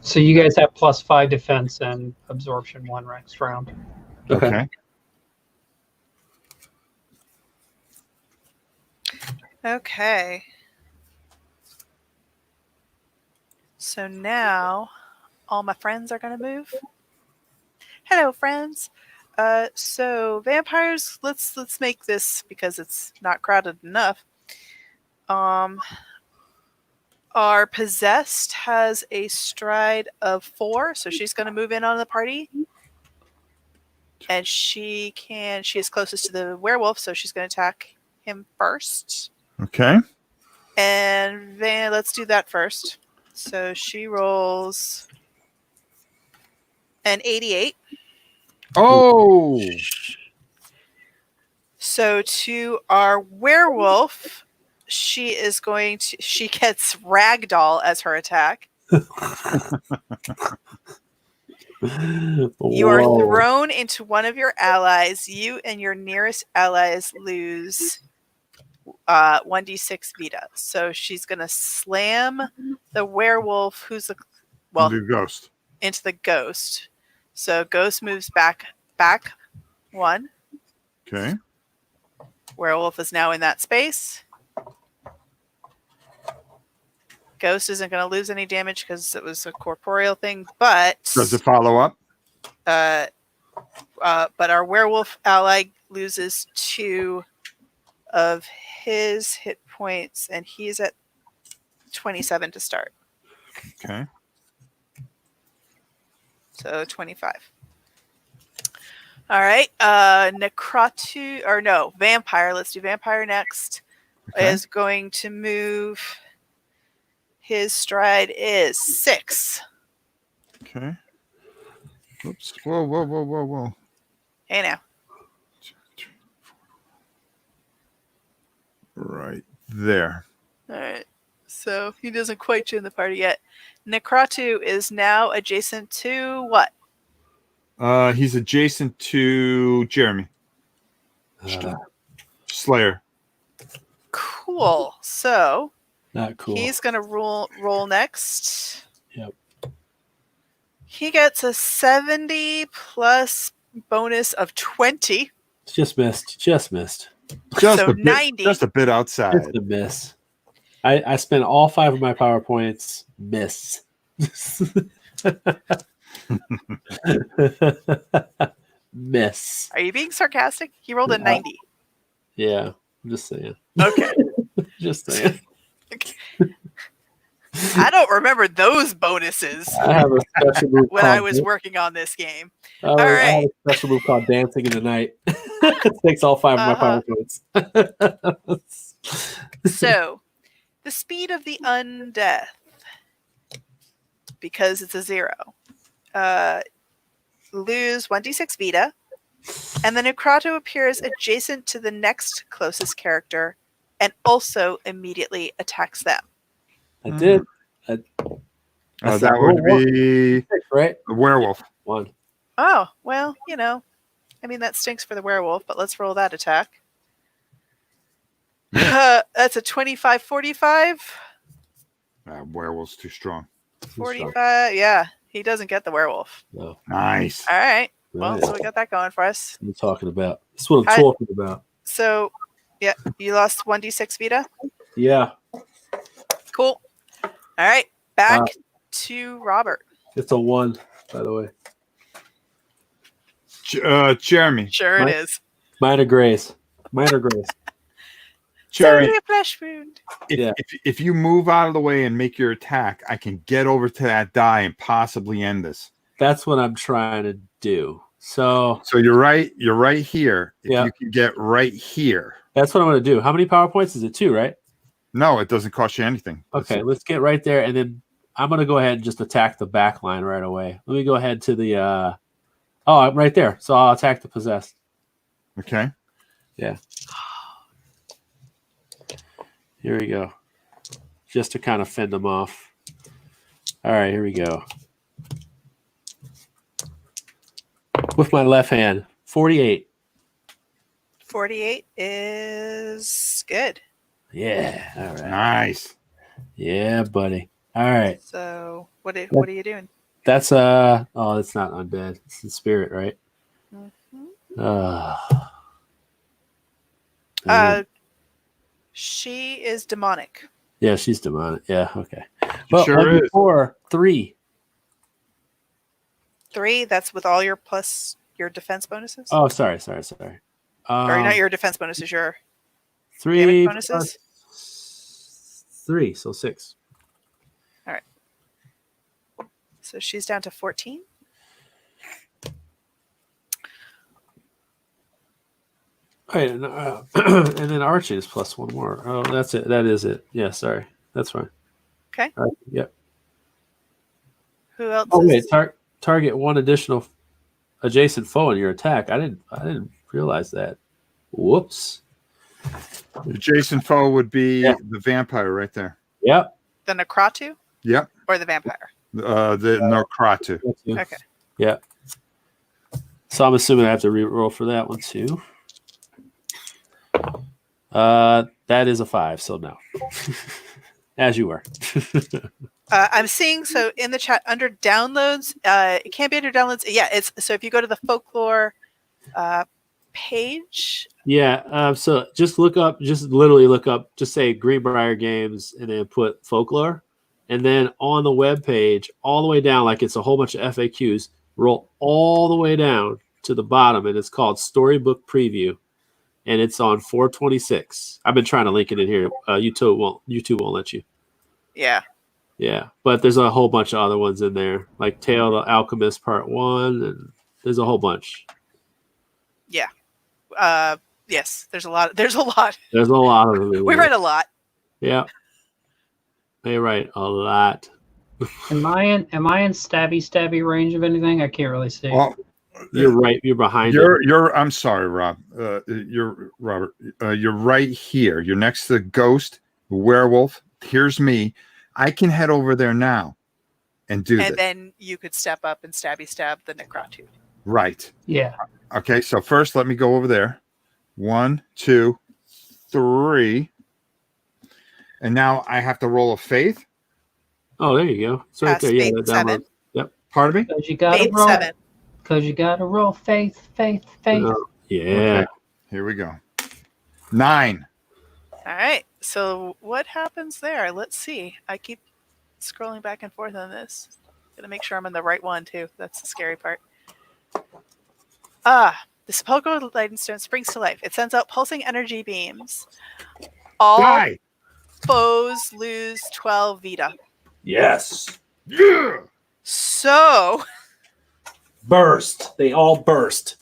So you guys have +5 defense and absorption 1 next round. Okay. Okay. So now all my friends are going to move. Hello, friends. So vampires, let's make this, because it's not crowded enough. Our possessed has a stride of 4, so she's going to move in on the party. And she is closest to the werewolf, so she's going to attack him first. Okay. And then let's do that first. So she rolls an 88. Oh. So to our werewolf, she is going to. She gets ragdoll as her attack. You are Whoa. thrown into one of your allies. You and your nearest allies lose 1d6 Vita. So she's going to slam the werewolf, who's The ghost. into the ghost. So ghost moves back 1. Okay. Werewolf is now in that space. Ghost isn't going to lose any damage because it was a corporeal thing, but Does it follow up? but our werewolf ally loses 2 of his hit points, and he's at 27 to start. Okay. So 25. All right. Vampire. Let's do vampire next. Okay. Is going to move. His stride is 6. Okay. Oops. Whoa. Hey now. Right there. All right. So he doesn't quite join the party yet. Necratu is now adjacent to what? He's adjacent to Jeremy. Slayer. Cool. So Not cool. he's going to roll next. Yep. He gets a 70 plus bonus of 20. Just missed. Just So a bit, 90. Just a bit outside. Just a miss. I spent all 5 of my power points. Miss. Miss. Are you being sarcastic? He rolled a 90. Yeah, I'm just saying. Okay. Just saying. I don't remember those bonuses I have a special move when I called was working on this game. I All have right. a special move called Dancing in the Night. It takes all 5 of my power points. So, the speed of the undeath, because it's a 0, lose 1d6 Vita, and the Necrato appears adjacent to the next closest character and also immediately attacks them. I did. That would be right. the werewolf. 1. Oh, well, I mean, that stinks for the werewolf, but let's roll that attack. That's a 25, 45. Werewolf's too strong. 45. Yeah, he doesn't get the werewolf. No. Nice. All right. Right. Well, so we got that going for us. What I'm talking about. That's what I'm talking about. So, yeah, you lost 1d6 Vita. Yeah. Cool. All right, back to Robert. It's a 1, by the way. Jeremy. Sure it is. Minor grace. Jeremy, Sorry, a flesh wound. if you move out of the way and make your attack, I can get over to that die and possibly end this. That's what I'm trying to do. So you're right. You're right here. If Yeah. you can get right here. that's what I'm going to do. How many power points is it? 2, right? No, it doesn't cost you anything. Okay, let's get right there, and then I'm going to go ahead and just attack the back line right away. Let me go ahead to the I'm right there. So I'll attack the possessed. Okay. Yeah. Here we go. Just to kind of fend them off. All right, here we go. With my left hand, 48. 48 is good. Yeah. All right. Nice. Yeah, buddy. All right. So, what are you doing? That's it's not undead. It's the spirit, right? She is demonic. Yeah, she's demonic. Yeah, okay. Well, sure is. 3. 3, that's with all your plus your defense bonuses? Oh, sorry. Or not your defense bonuses, your 3 damage bonuses? 3, so 6. All right. So she's down to 14. Right, and then Archie is plus 1 more. Oh, that's it. That is it. Yeah, sorry. That's fine. Okay. Yep. Who else? Oh wait, target 1 additional adjacent foe in your attack. I didn't realize that. Whoops. Adjacent foe would be Yeah. the vampire right there. Yep. The Necratu Yep. or the vampire? The Norkratu. Okay. Yeah. So I'm assuming I have to re-roll for that one too. That is a 5, so no. As you were. I'm seeing so in the chat under downloads. It can't be under downloads. Yeah, it's so if you go to the FolkLore page. Yeah. So just literally look up, just say Greenbrier Games and then put FolkLore. And then on the web page, all the way down, like it's a whole bunch of FAQs, roll all the way down to the bottom, and it's called Storybook Preview. And it's on 426. I've been trying to link it in here. YouTube won't let you. Yeah. Yeah, but there's a whole bunch of other ones in there, like Tale of the Alchemist Part 1, and there's a whole bunch. Yeah. Yes. There's a lot. There's a lot. There's a lot of them. We write a lot. Yeah. They write a lot. Am I in stabby range of anything? I can't really see. Well, You're right. You're behind it. you're. I'm sorry, Rob. You're Robert. You're right here. You're next to the ghost, the werewolf. Here's me. I can head over there now and do And this. then you could step up and stab the Necratu. Right. Yeah. Okay. So first, let me go over there. 1, 2, 3. And now I have to roll a faith. Oh, there you go. It's right Pass there. Yeah, faith that 7. Yep. Pardon me? Because you gotta Faith roll. 7. Because you gotta roll faith. Yeah. Okay. Here we go. 9. All right. So what happens there? Let's see. I keep scrolling back and forth on this. Gotta make sure I'm on the right one too. That's the scary part. The sepulchral lightning stone springs to life. It sends out pulsing energy beams. All Die. foes lose 12 Vita. Yes. Yeah. So Burst. They all burst.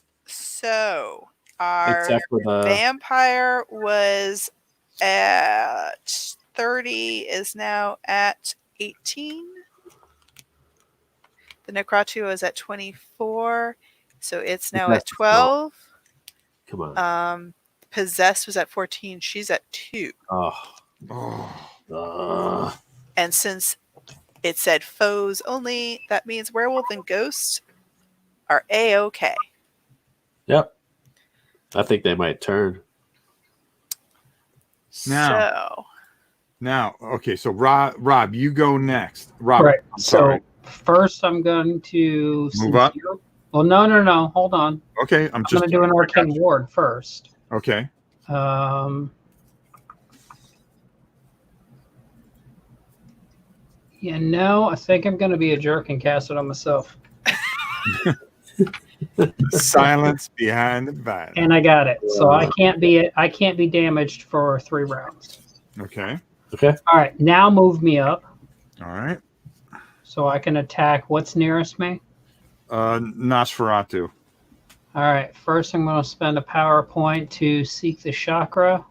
our Except for the vampire was at 30, is now at 18. The Necratu is at 24, so it's now at 12. Come on. Possessed was at 14. She's at 2. Oh. And since it said foes only, that means werewolf and ghost are A-okay. Yep. I think they might turn. Now, okay. So Rob, you go next. Rob, Right. I'm So sorry. first, I'm going to Move up? Well, no. Hold on. Okay, I'm I'm just going to do an arcane ward first. Okay. Yeah, no, I think I'm going to be a jerk and cast it on myself. Silence behind the violence. And I got it. So I can't be damaged for 3 rounds. Okay. Okay. All right, now move me up All right. so I can attack what's nearest me. Nosferatu. All right, first I'm going to spend a power point to seek the chakra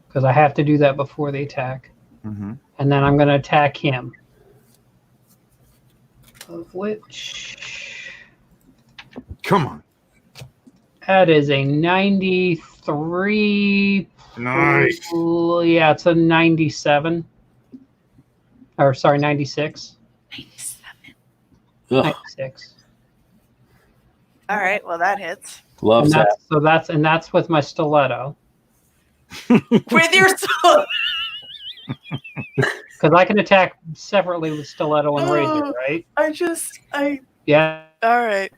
because I have to do that before the attack. Mm-hmm. And then I'm going to attack him. Of which Come on. that is a 93. Nice. Yeah, it's a 97. Or sorry, 96. 96. All right, well that hits. Love And that. that's with my stiletto. With your soul. Because I can attack separately with stiletto and razor, right? Yeah, All right.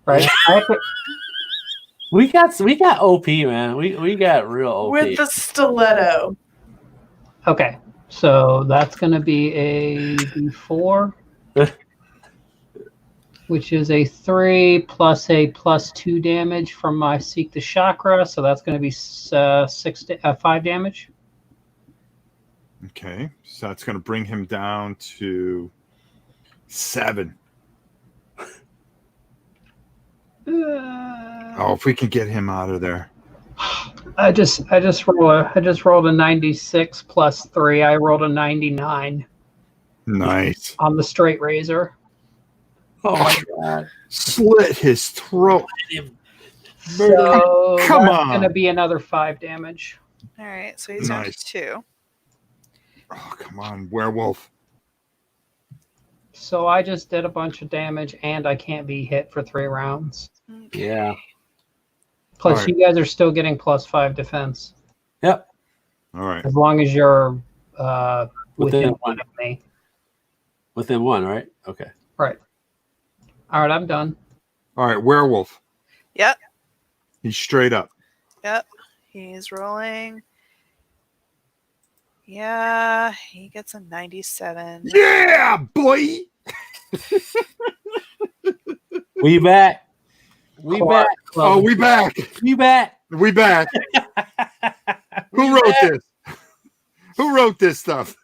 right. We got OP, man. We got real OP. With the stiletto. Okay, so that's going to be a D4, which is a 3 plus a +2 damage from my Seek the Chakra. So that's going to be 5 damage. Okay. So that's going to bring him down to 7. Oh, if we can get him out of there. I just rolled a 96 plus 3. I rolled a 99 Nice. on the straight razor. Oh my god. Slit his throat. So Come that's on. going to be another 5 damage. All right, so he's down Nice. to 2. Oh, come on, werewolf. So I just did a bunch of damage, and I can't be hit for 3 rounds. Okay. Yeah. Plus, All right. you guys are still getting +5 defense Yep. All right. as long as you're within Within 1 of me. Within 1, right? Okay. Right. All right, I'm done. All right, werewolf. Yep. He's straight up. Yep. He's rolling. Yeah, he gets a 97. Yeah, boy. We back. We Clark, back. Oh, we back. We back. We back. Who wrote this? Who wrote this stuff?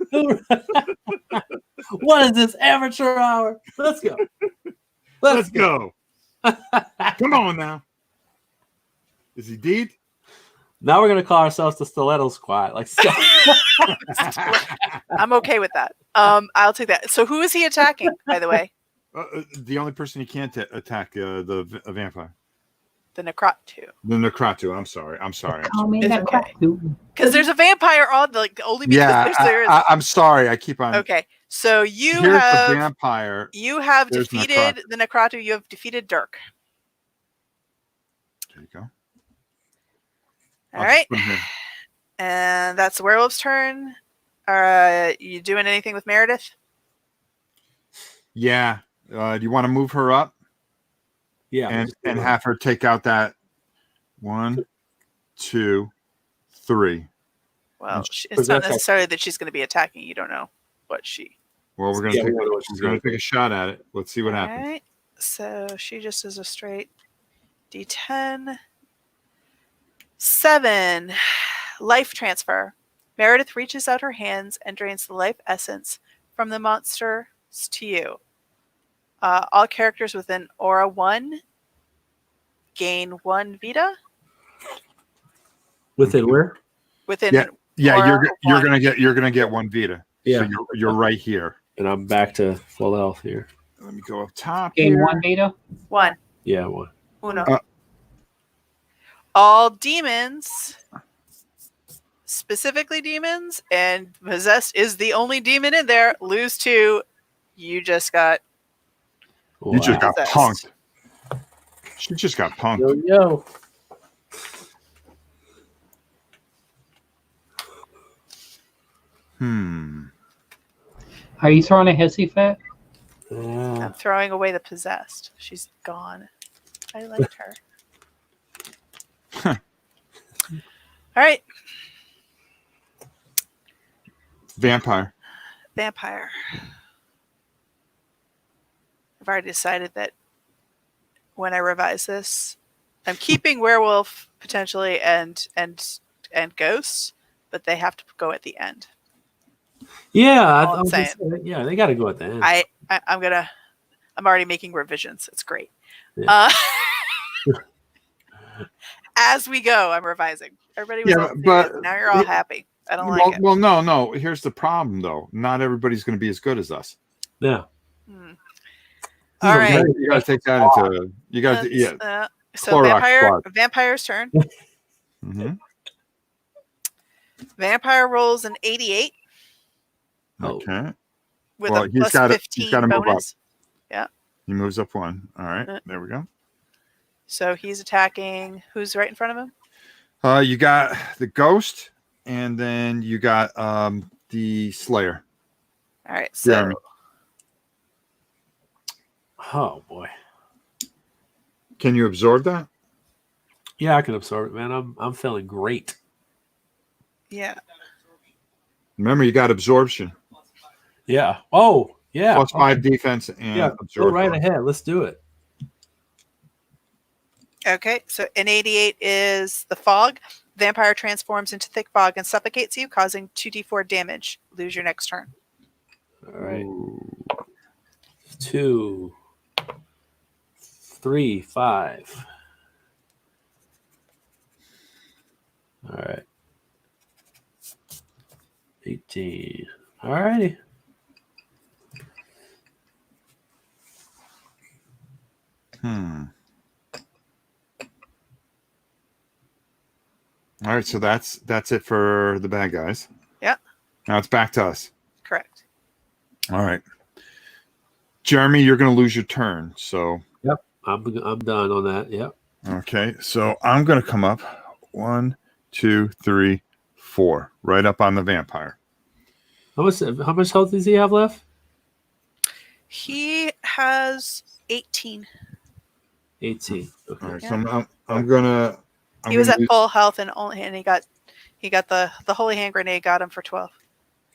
What is this amateur hour? Let's go. Let's go. Come on now. Is he deed? Now we're gonna call ourselves the Stiletto Squad. Like, I'm okay with that. I'll take that. So who is he attacking, by the way? The only person he can't attack the vampire. The Necratu. The Necratu. I'm sorry. Call me It's that okay. crap. Because there's a vampire on the only because Yeah, there is. I'm sorry. I keep on. Okay, so you Here's the have vampire. There's defeated the Necratu. You have defeated Dirk. There you go. All right, Put him here. and that's the werewolf's turn. You doing anything with Meredith? Yeah. Do you want to move her up yeah. and have her take out that 1, 2, 3? Well, She it's not possessed- necessarily that she's going to be attacking. You don't know what she. Well, we're Yeah, gonna we don't know what she's we're gonna gonna take a shot at it. Let's see what All happens. right, so she just does a straight D10. 7. Life transfer. Meredith reaches out her hands and drains the life essence from the monsters to you. All characters within Aura 1 gain 1 Vita. Within where? Within Yeah, Aura you're 1. gonna get 1 Vita. Yeah. So you're right here. And I'm back to full health here. Let me go up top. Gain here. 1 beta. 1. Yeah, 1. Uno. Uh, All demons, specifically demons, and possessed is the only demon in there, lose 2. You just got You just got Possessed. punked. She just got punked. Yo. Are you throwing a hissy fit? I'm throwing away the possessed. She's gone. I liked her. All right, Vampire. vampire. I've already decided that when I revise this, I'm keeping werewolf potentially and ghost, but they have to go at the end. Yeah, All I'm saying. Yeah, they got to go at the end. I'm already making revisions. It's great. Yeah. As we go, I'm revising. Everybody was Yeah, all but- serious. Now you're all happy. I don't like it. Well, no. Here's the problem, though. Not everybody's going to be as good as us. yeah. All right. You got to take that into. You got to. Yeah. So Clorox vampire's turn. Mm-hmm. Vampire rolls an 88 Oh. Okay. with Well, a he's plus gotta- 15 he's gotta move up. bonus. He moves up 1. All right. There we go. So he's attacking. Who's right in front of him? You got the ghost, and then you got the Slayer. All right. So Jeremy. Oh boy. Can you absorb that? Yeah, I can absorb it, man. I'm feeling great. yeah. Remember, you got absorption. Yeah. Oh, yeah. Plus 5 defense and Yeah. Go absorption. right ahead. Let's do it. Okay. So an 88 is the fog. Vampire transforms into thick fog and suffocates you, causing 2d4 damage. Lose your next turn. All right. Ooh. 2, 3, 5. All right. 18. All righty. All right, so that's it for the bad guys. Yeah. Now it's back to us. Correct. All right. Jeremy, you're going to lose your turn. So. Yep. I'm done on that. Yep. Okay, so I'm going to come up 1, 2, 3, 4, right up on the vampire. How much health does he have left? He has 18. 18. Okay. All right, so I'm gonna. He was at full health and he got the holy hand grenade got him for 12.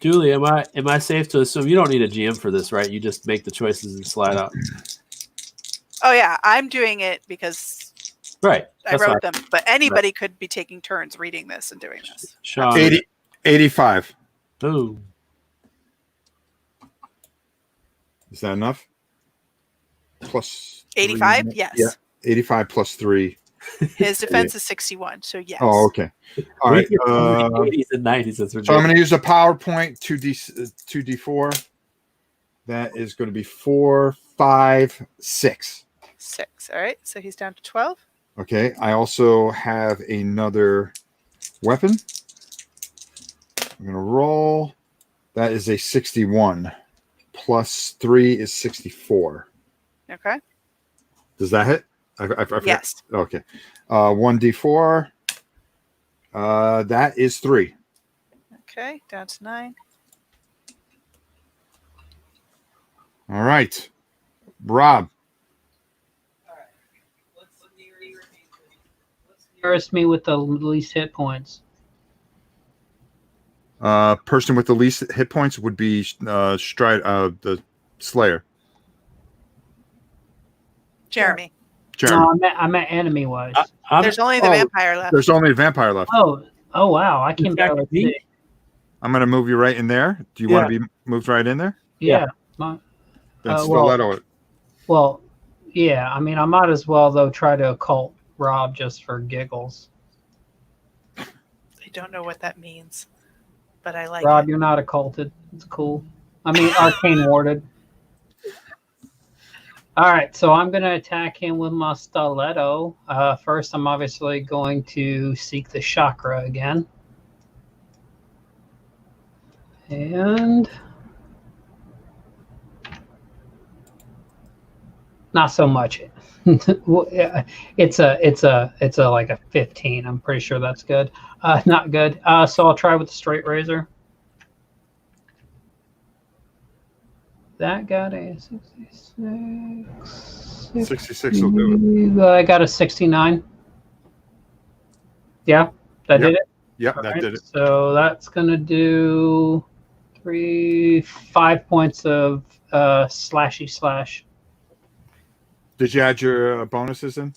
Julie, am I safe to assume you don't need a GM for this, right? You just make the choices and slide out. Oh yeah, I'm doing it because Right. I wrote them, but anybody could be taking turns reading this and doing this. Sean. 85. Oh. Is that enough? Plus 85? Yes. Yeah. 85 plus 3. His defense is 61, so yes. Oh, okay. All right. 80s and 90s. That's so I'm going to use a PowerPoint 2d4. That is going to be 4, 5, 6. 6. All right. So he's down to 12. Okay. I also have another weapon. I'm going to roll. That is a 61. Plus 3 is 64. Okay. Does that hit? I forgot. Yes. Okay. 1d4. That is 3. Okay. Down to 9. All right. Rob. What's nearest me with the least hit points? Person with the least hit points would be the Slayer. Jeremy. No, I meant enemy wise. There's only the vampire left. There's only a vampire left. Oh wow! I can barely see. I'm going to move you right in there. Do you want to be moved right in there? Yeah. Then stiletto it. Well, yeah. I mean, I might as well though try to occult Rob just for giggles. I don't know what that means, but I like Rob, it. you're not occulted. It's cool. I mean, arcane warded. All right, so I'm going to attack him with my stiletto. First, I'm obviously going to seek the chakra again. And not so much. It's a like a 15. I'm pretty sure that's good. Not good. So I'll try with the straight razor. That got a 66. 66 will do it. I got a 69. Yeah, that did it? Yep, All that right, did it. So that's going to do 5 points of slashy slash. Did you add your bonuses in?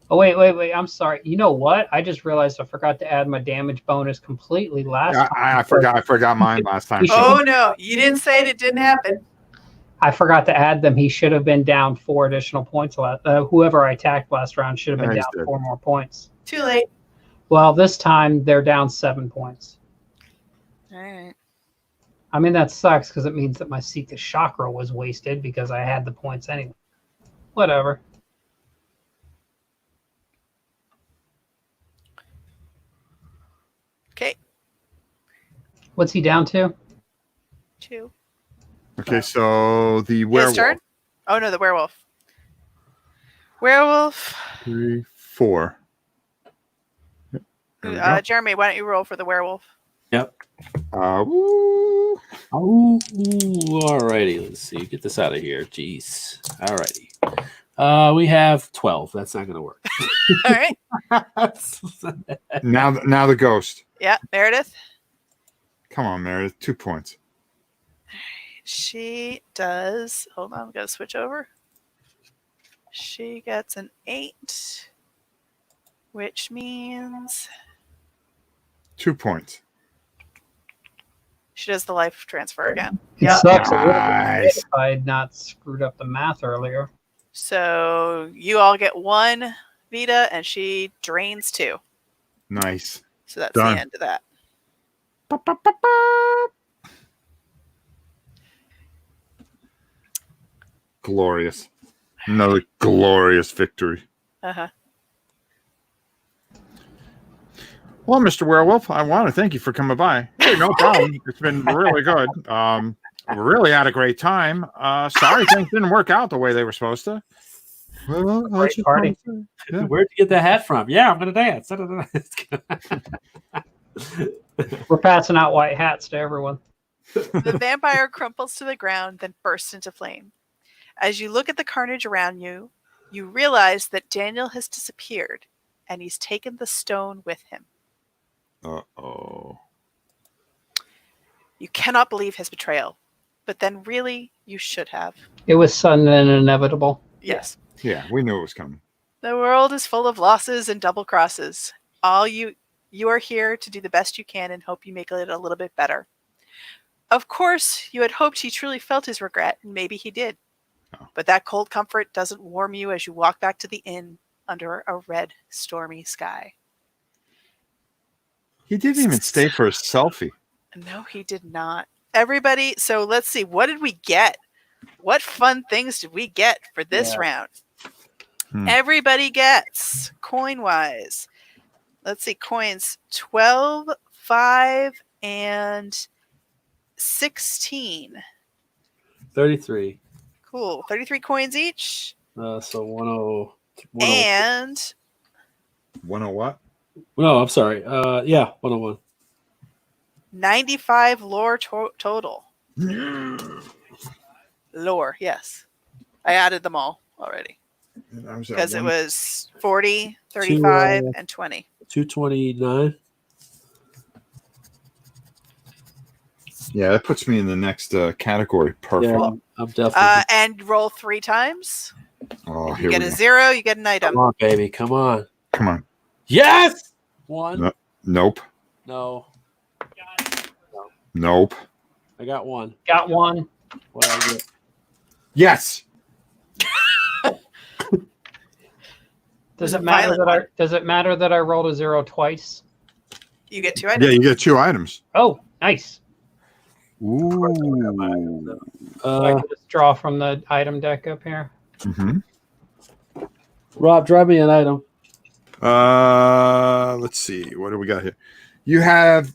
Oh, wait. I'm sorry. You know what? I just realized I forgot to add my damage bonus completely last time. I forgot mine last time. Oh, no. You didn't say it didn't happen. I forgot to add them. He should have been down 4 additional points. Whoever I attacked last round should have been down 4 more points. Too late. Well, this time they're down 7 points. All right. I mean, that sucks because it means that my Seek the Chakra was wasted because I had the points anyway. Whatever. Okay. What's he down to? 2. Okay, so the werewolf. His turn? Oh, no, the werewolf. Werewolf. 3, 4. Jeremy, why don't you roll for the werewolf? Yep. Woo. Oh, alrighty. Let's see. Get this out of here. Jeez. Alrighty. We have 12. That's not going to work. All right. Now the ghost. Yeah, Meredith. Come on, Meredith. 2 points. She does. Hold on, I'm going to switch over. She gets an 8, which means 2 points. she does the life transfer again. It sucks. Nice. If I had not screwed up the math earlier. So you all get 1 Vita, and she drains 2. Nice. So that's Done. the end of that. Glorious. Another glorious victory. Uh-huh. Well, Mr. Werewolf, I want to thank you for coming by. Hey, no problem. It's been really good. Really had a great time. Sorry things didn't work out the way they were supposed to. Well, I Great just party. wanted to- yeah. Where'd you get that hat from? Yeah, I'm gonna dance. We're passing out white hats to everyone. The vampire crumples to the ground, then bursts into flame. As you look at the carnage around you, you realize that Daniel has disappeared, and he's taken the stone with him. Uh-oh. You cannot believe his betrayal, but then really, you should have. It was sudden and inevitable. Yes. Yeah, we knew it was coming. The world is full of losses and double crosses. You are here to do the best you can and hope you make it a little bit better. Of course, you had hoped he truly felt his regret, and maybe he did. Oh. But that cold comfort doesn't warm you as you walk back to the inn under a red, stormy sky. He didn't even stay for a selfie. No, he did not. Everybody, so let's see, what did we get? What fun things did we get for this round? Everybody gets, coin-wise. Let's see, coins 12, 5, and 16. 33. Cool. 33 coins each. So 10. And 101 what? No, I'm sorry. Yeah, 101. 95 lore total. Lore, yes. I added them all already. Because it was 40, 35, and 20. 229. Yeah, that puts me in the next category. Perfect. Yeah, I'm definitely. And roll 3 times. Oh, You here get we a go. 0, you get an item. Come on, baby. Come on. Come on. Yes! 1. No. Nope. No. Nope. I got 1. Got one. What did I get? Yes. Does There's a it matter violent that I rolled a 0 twice? You get 2 items. Yeah, you get 2 items. Oh, nice. Ooh. I can just draw from the item deck up here. Mm-hmm. Rob, draw me an item. Let's see. What do we got here? You have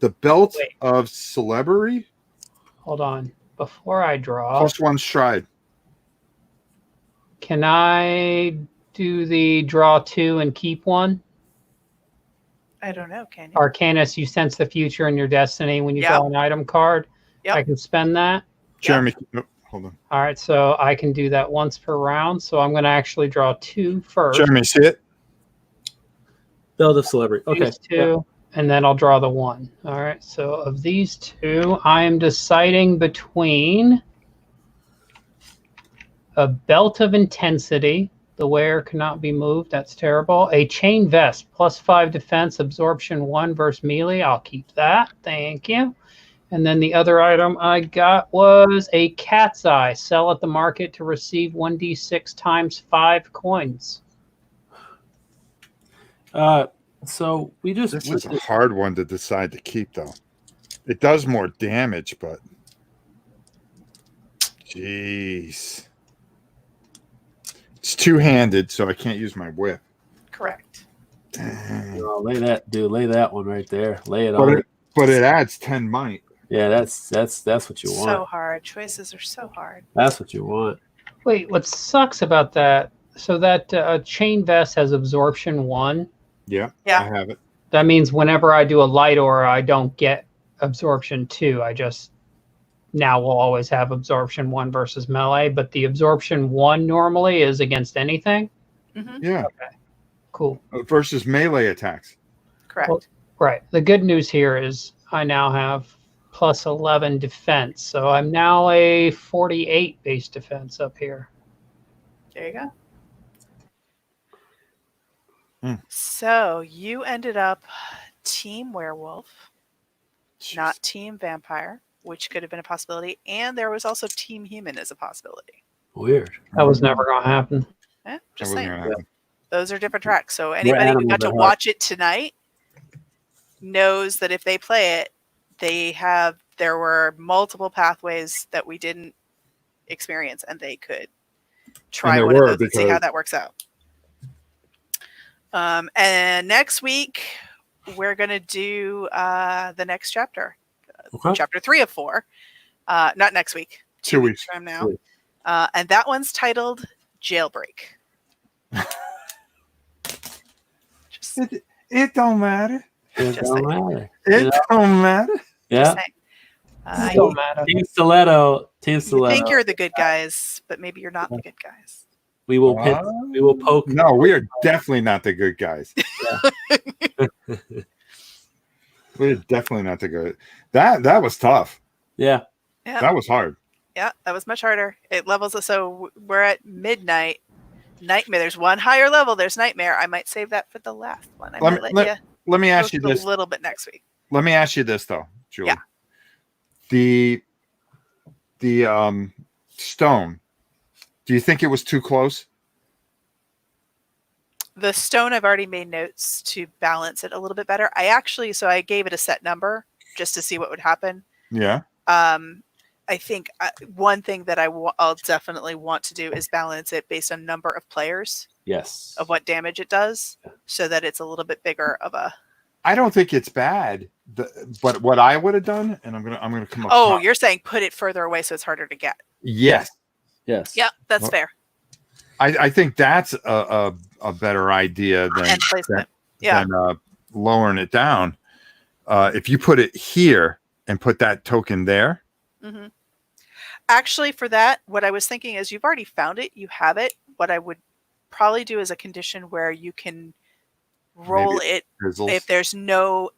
the belt Wait. of celebrity Hold on. Before I draw, +1 stride. can I do the draw 2 and keep 1? I don't know, can you? Arcanus, you sense the future in your destiny when you Yeah. draw an item card. Yep. I can spend that. Jeremy, oh, hold on. All right, so I can do that once per round. So I'm going to actually draw 2 first. Jeremy, see it? Build of celebrity. Okay. These 2, and then I'll draw the 1. All right, so of these 2, I am deciding between a belt of intensity. The wearer cannot be moved. That's terrible. A chain vest, +5 defense, absorption 1 versus melee. I'll keep that. Thank you. And then the other item I got was a cat's eye. Sell at the market to receive 1d6 times 5 coins. So we just. This is a hard one to decide to keep, though. It does more damage, but jeez, it's two-handed, so I can't use my whip. Correct. Dang. Oh, lay that one right there. Lay it on. But it adds 10 might. Yeah, that's what you want. So hard. Choices are so hard. That's what you want. Wait, what sucks about that? So that chain vest has absorption 1. Yeah, Yeah. I have it. That means whenever I do a light aura, I don't get absorption 2. I just now will always have absorption 1 versus melee. But the absorption 1 normally is against anything. Mm-hmm. Yeah, Cool. versus melee attacks. Correct. Well, right. The good news here is I now have +11 defense. So I'm now a 48 base defense up here. There you go. Hmm. So you ended up team werewolf, not team vampire, which could have been a possibility. And there was also team human as a possibility. Weird. That was never going to happen. Eh, That just wasn't saying. gonna happen. Those are different tracks. So anybody who animals got to at heart. watch it tonight knows that if they play it, there were multiple pathways that we didn't experience, and they could try there one of were, those and see how because- that works out. And next week we're going to do the next chapter, Okay. chapter 3 of 4. Not next week. 2 weeks. From now. And that one's titled Jailbreak. Just, It don't matter. It Just don't saying. matter. It don't matter. Yeah. Don't matter. Team Stiletto. Team You Stiletto. think you're the good guys, but maybe you're not the good guys. We will pin, we will poke. No, we are definitely not the good guys. We're definitely not the good. That was tough. Yeah. Yeah. That was hard. Yeah, that was much harder. It levels us. So we're at midnight. Nightmare. There's one higher level. There's Nightmare. I might save that for the last one. I might let me you ask you go this a little bit next week. Let me ask you this though, Julie. Yeah. The stone. Do you think it was too close? The stone, I've already made notes to balance it a little bit better. I gave it a set number just to see what would happen. Yeah. I think one thing that I'll definitely want to do is balance it based on number of players. Yes. Of what damage it does, so that it's a little bit bigger of a. I don't think it's bad, but what I would have done, and I'm gonna come up. Oh, you're saying put it further away so it's harder to get. Yes. Yes. Yeah, that's fair. I think that's a better idea than placement. Than lowering it down. If you put it here and put that token there. Mm-hmm. Actually, for that, what I was thinking is you've already found it. You have it. What I would probably do is a condition where you can roll it if there's no.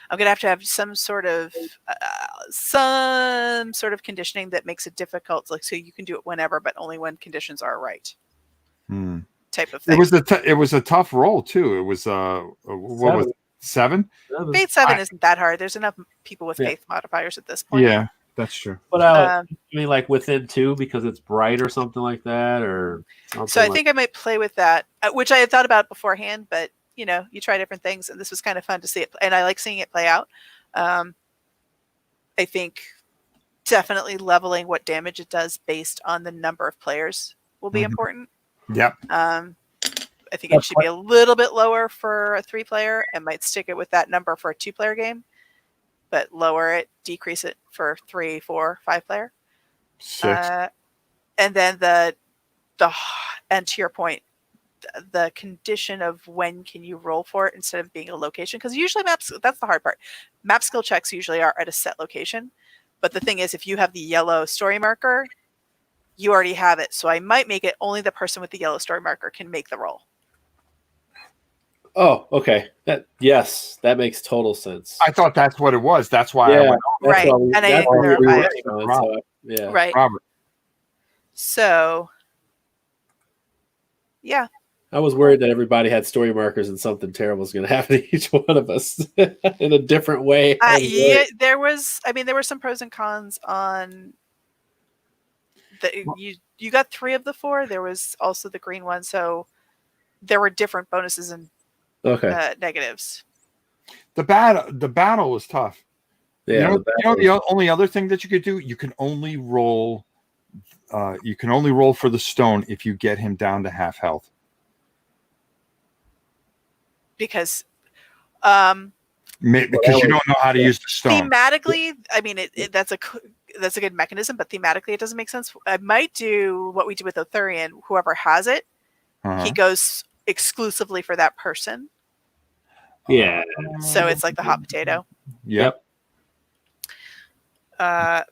I'm gonna have to have some sort of conditioning that makes it difficult, like so you can do it whenever, but only when conditions are right. Type of thing. It was a tough roll too. It was what was it, 7? Fate 7 isn't that hard. There's enough people with faith modifiers at this point. Yeah, that's true. But I mean, like within 2 because it's bright or something like that, or something. So I think I might play with that, which I had thought about beforehand, but you try different things, and this was kind of fun to see it, and I like seeing it play out. I think definitely leveling what damage it does based on the number of players will be important. Yep. I think it should be a little bit lower for a 3-player and might stick it with that number for a 2-player game, but lower it, decrease it for 3, 4, 5-player. 6. And then and to your point, the condition of when can you roll for it instead of being a location, because usually that's the hard part. Map skill checks usually are at a set location, but the thing is, if you have the yellow story marker, you already have it. So I might make it only the person with the yellow story marker can make the roll. Oh, okay. That makes total sense. I thought that's what it was. That's why I went over. Right. And I didn't clarify it. Yeah. Right. Robert. So yeah. I was worried that everybody had story markers and something terrible was going to happen to each one of us in a different way. Yeah, there were some pros and cons on you got 3 of the 4. There was also the green one, so there were different bonuses and negatives. The battle was tough. Yeah, the only other thing that you could do, you can only roll for the stone if you get him down to half health. Because you don't know how to use the stone. Thematically, I mean, that's a good mechanism, but thematically, it doesn't make sense. I might do what we do with Othurian. Whoever has it, he goes exclusively for that person. Yeah. So it's like the hot potato. Yep.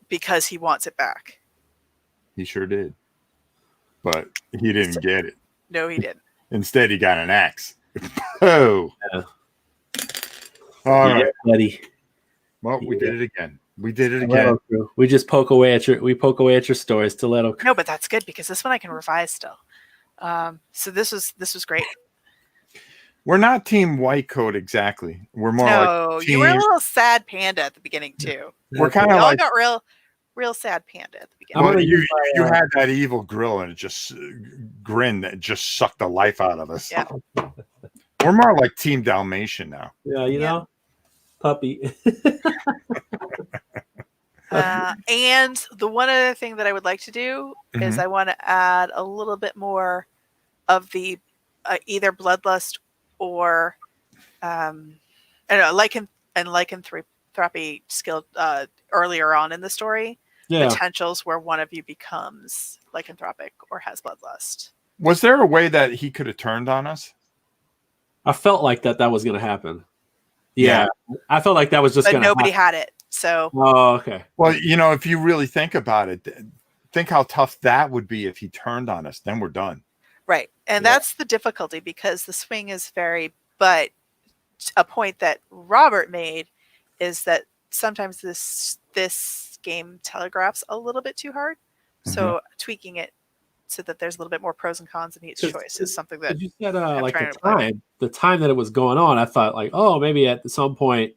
Because he wants it back. He sure did. But he didn't get it. No, he didn't. Instead, he got an axe. Oh. Yeah. All right, buddy. Well, we did it again. We did it again. We just poke away at your stories, Stiletto. No, but that's good because this one I can revise still. So this was great. We're not team white coat exactly. We're more like team... you were a little sad panda at the beginning too. We're kind of like got real sad panda at the beginning. Well, you had that evil grill and it just grinned that just sucked the life out of us. Yeah. We're more like Team Dalmatian now. Yeah, you know, puppy. And the one other thing that I would like to do is I want to add a little bit more of the either bloodlust or I don't know, lycanthropy skill earlier on in the story. Yeah. Potentials where one of you becomes lycanthropic or has bloodlust. Was there a way that he could have turned on us? I felt like that was going to happen. Yeah. I felt like that was just But going to happen. nobody had it. So. Oh, okay. Well, if you really think about it, think how tough that would be if he turned on us. Then we're done. Right. And that's the difficulty, because the swing is but a point that Robert made is that sometimes this game telegraphs a little bit too hard. So tweaking it so that there's a little bit more pros and cons in each choice is something that you said I'm like trying the time that it was going on. I thought like, oh, maybe at some point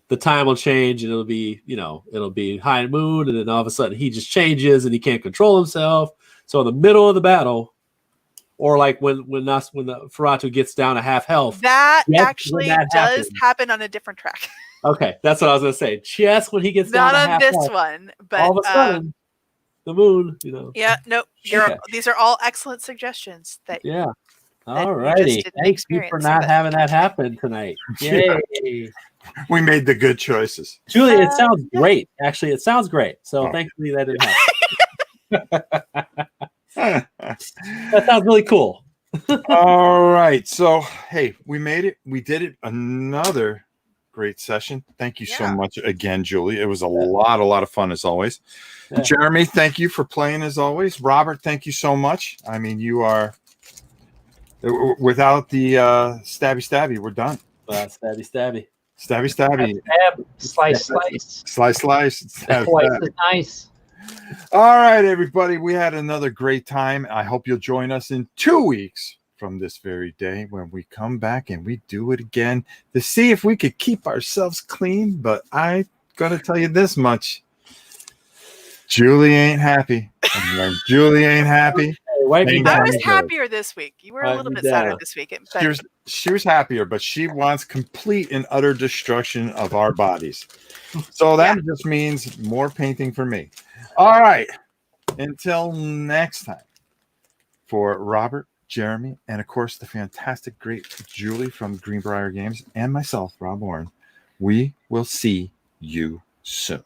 the time will change and it'll be high moon, and then all of a sudden he just changes and he can't control himself. So in the middle of the battle, or like when the Ferratu gets down to half health, that actually does happen on a different track. Okay, that's what I was gonna say. Just when he gets not down to on half this health, one, but all of a sudden the moon, Yeah, nope. These are all excellent suggestions. All righty. Thank you for not having that happen tonight. Yay. We made the good choices. Julie, it sounds great. Actually, it sounds great. So thankfully that didn't happen. That sounds really cool. All right. So, hey, we made it. We did it. Another great session. Thank you so much again, Julie. It was a lot of fun as always. Yeah. Jeremy, thank you for playing as always. Robert, thank you so much. I mean, you are without the stabby, we're done. Stabby. Slice. Slice. Twice is nice. All right, everybody. We had another great time. I hope you'll join us in 2 weeks from this very day when we come back and we do it again to see if we could keep ourselves clean. But I gotta tell you this much. Julie ain't happy. And when Julie ain't happy, I was happier this week. You were a little bit sadder this week. She was happier, but she wants complete and utter destruction of our bodies. So that just means more painting for me. All right. Until next time, for Robert, Jeremy, and of course the fantastic, great Julie from Greenbrier Games, and myself, Rob Warren, we will see you soon.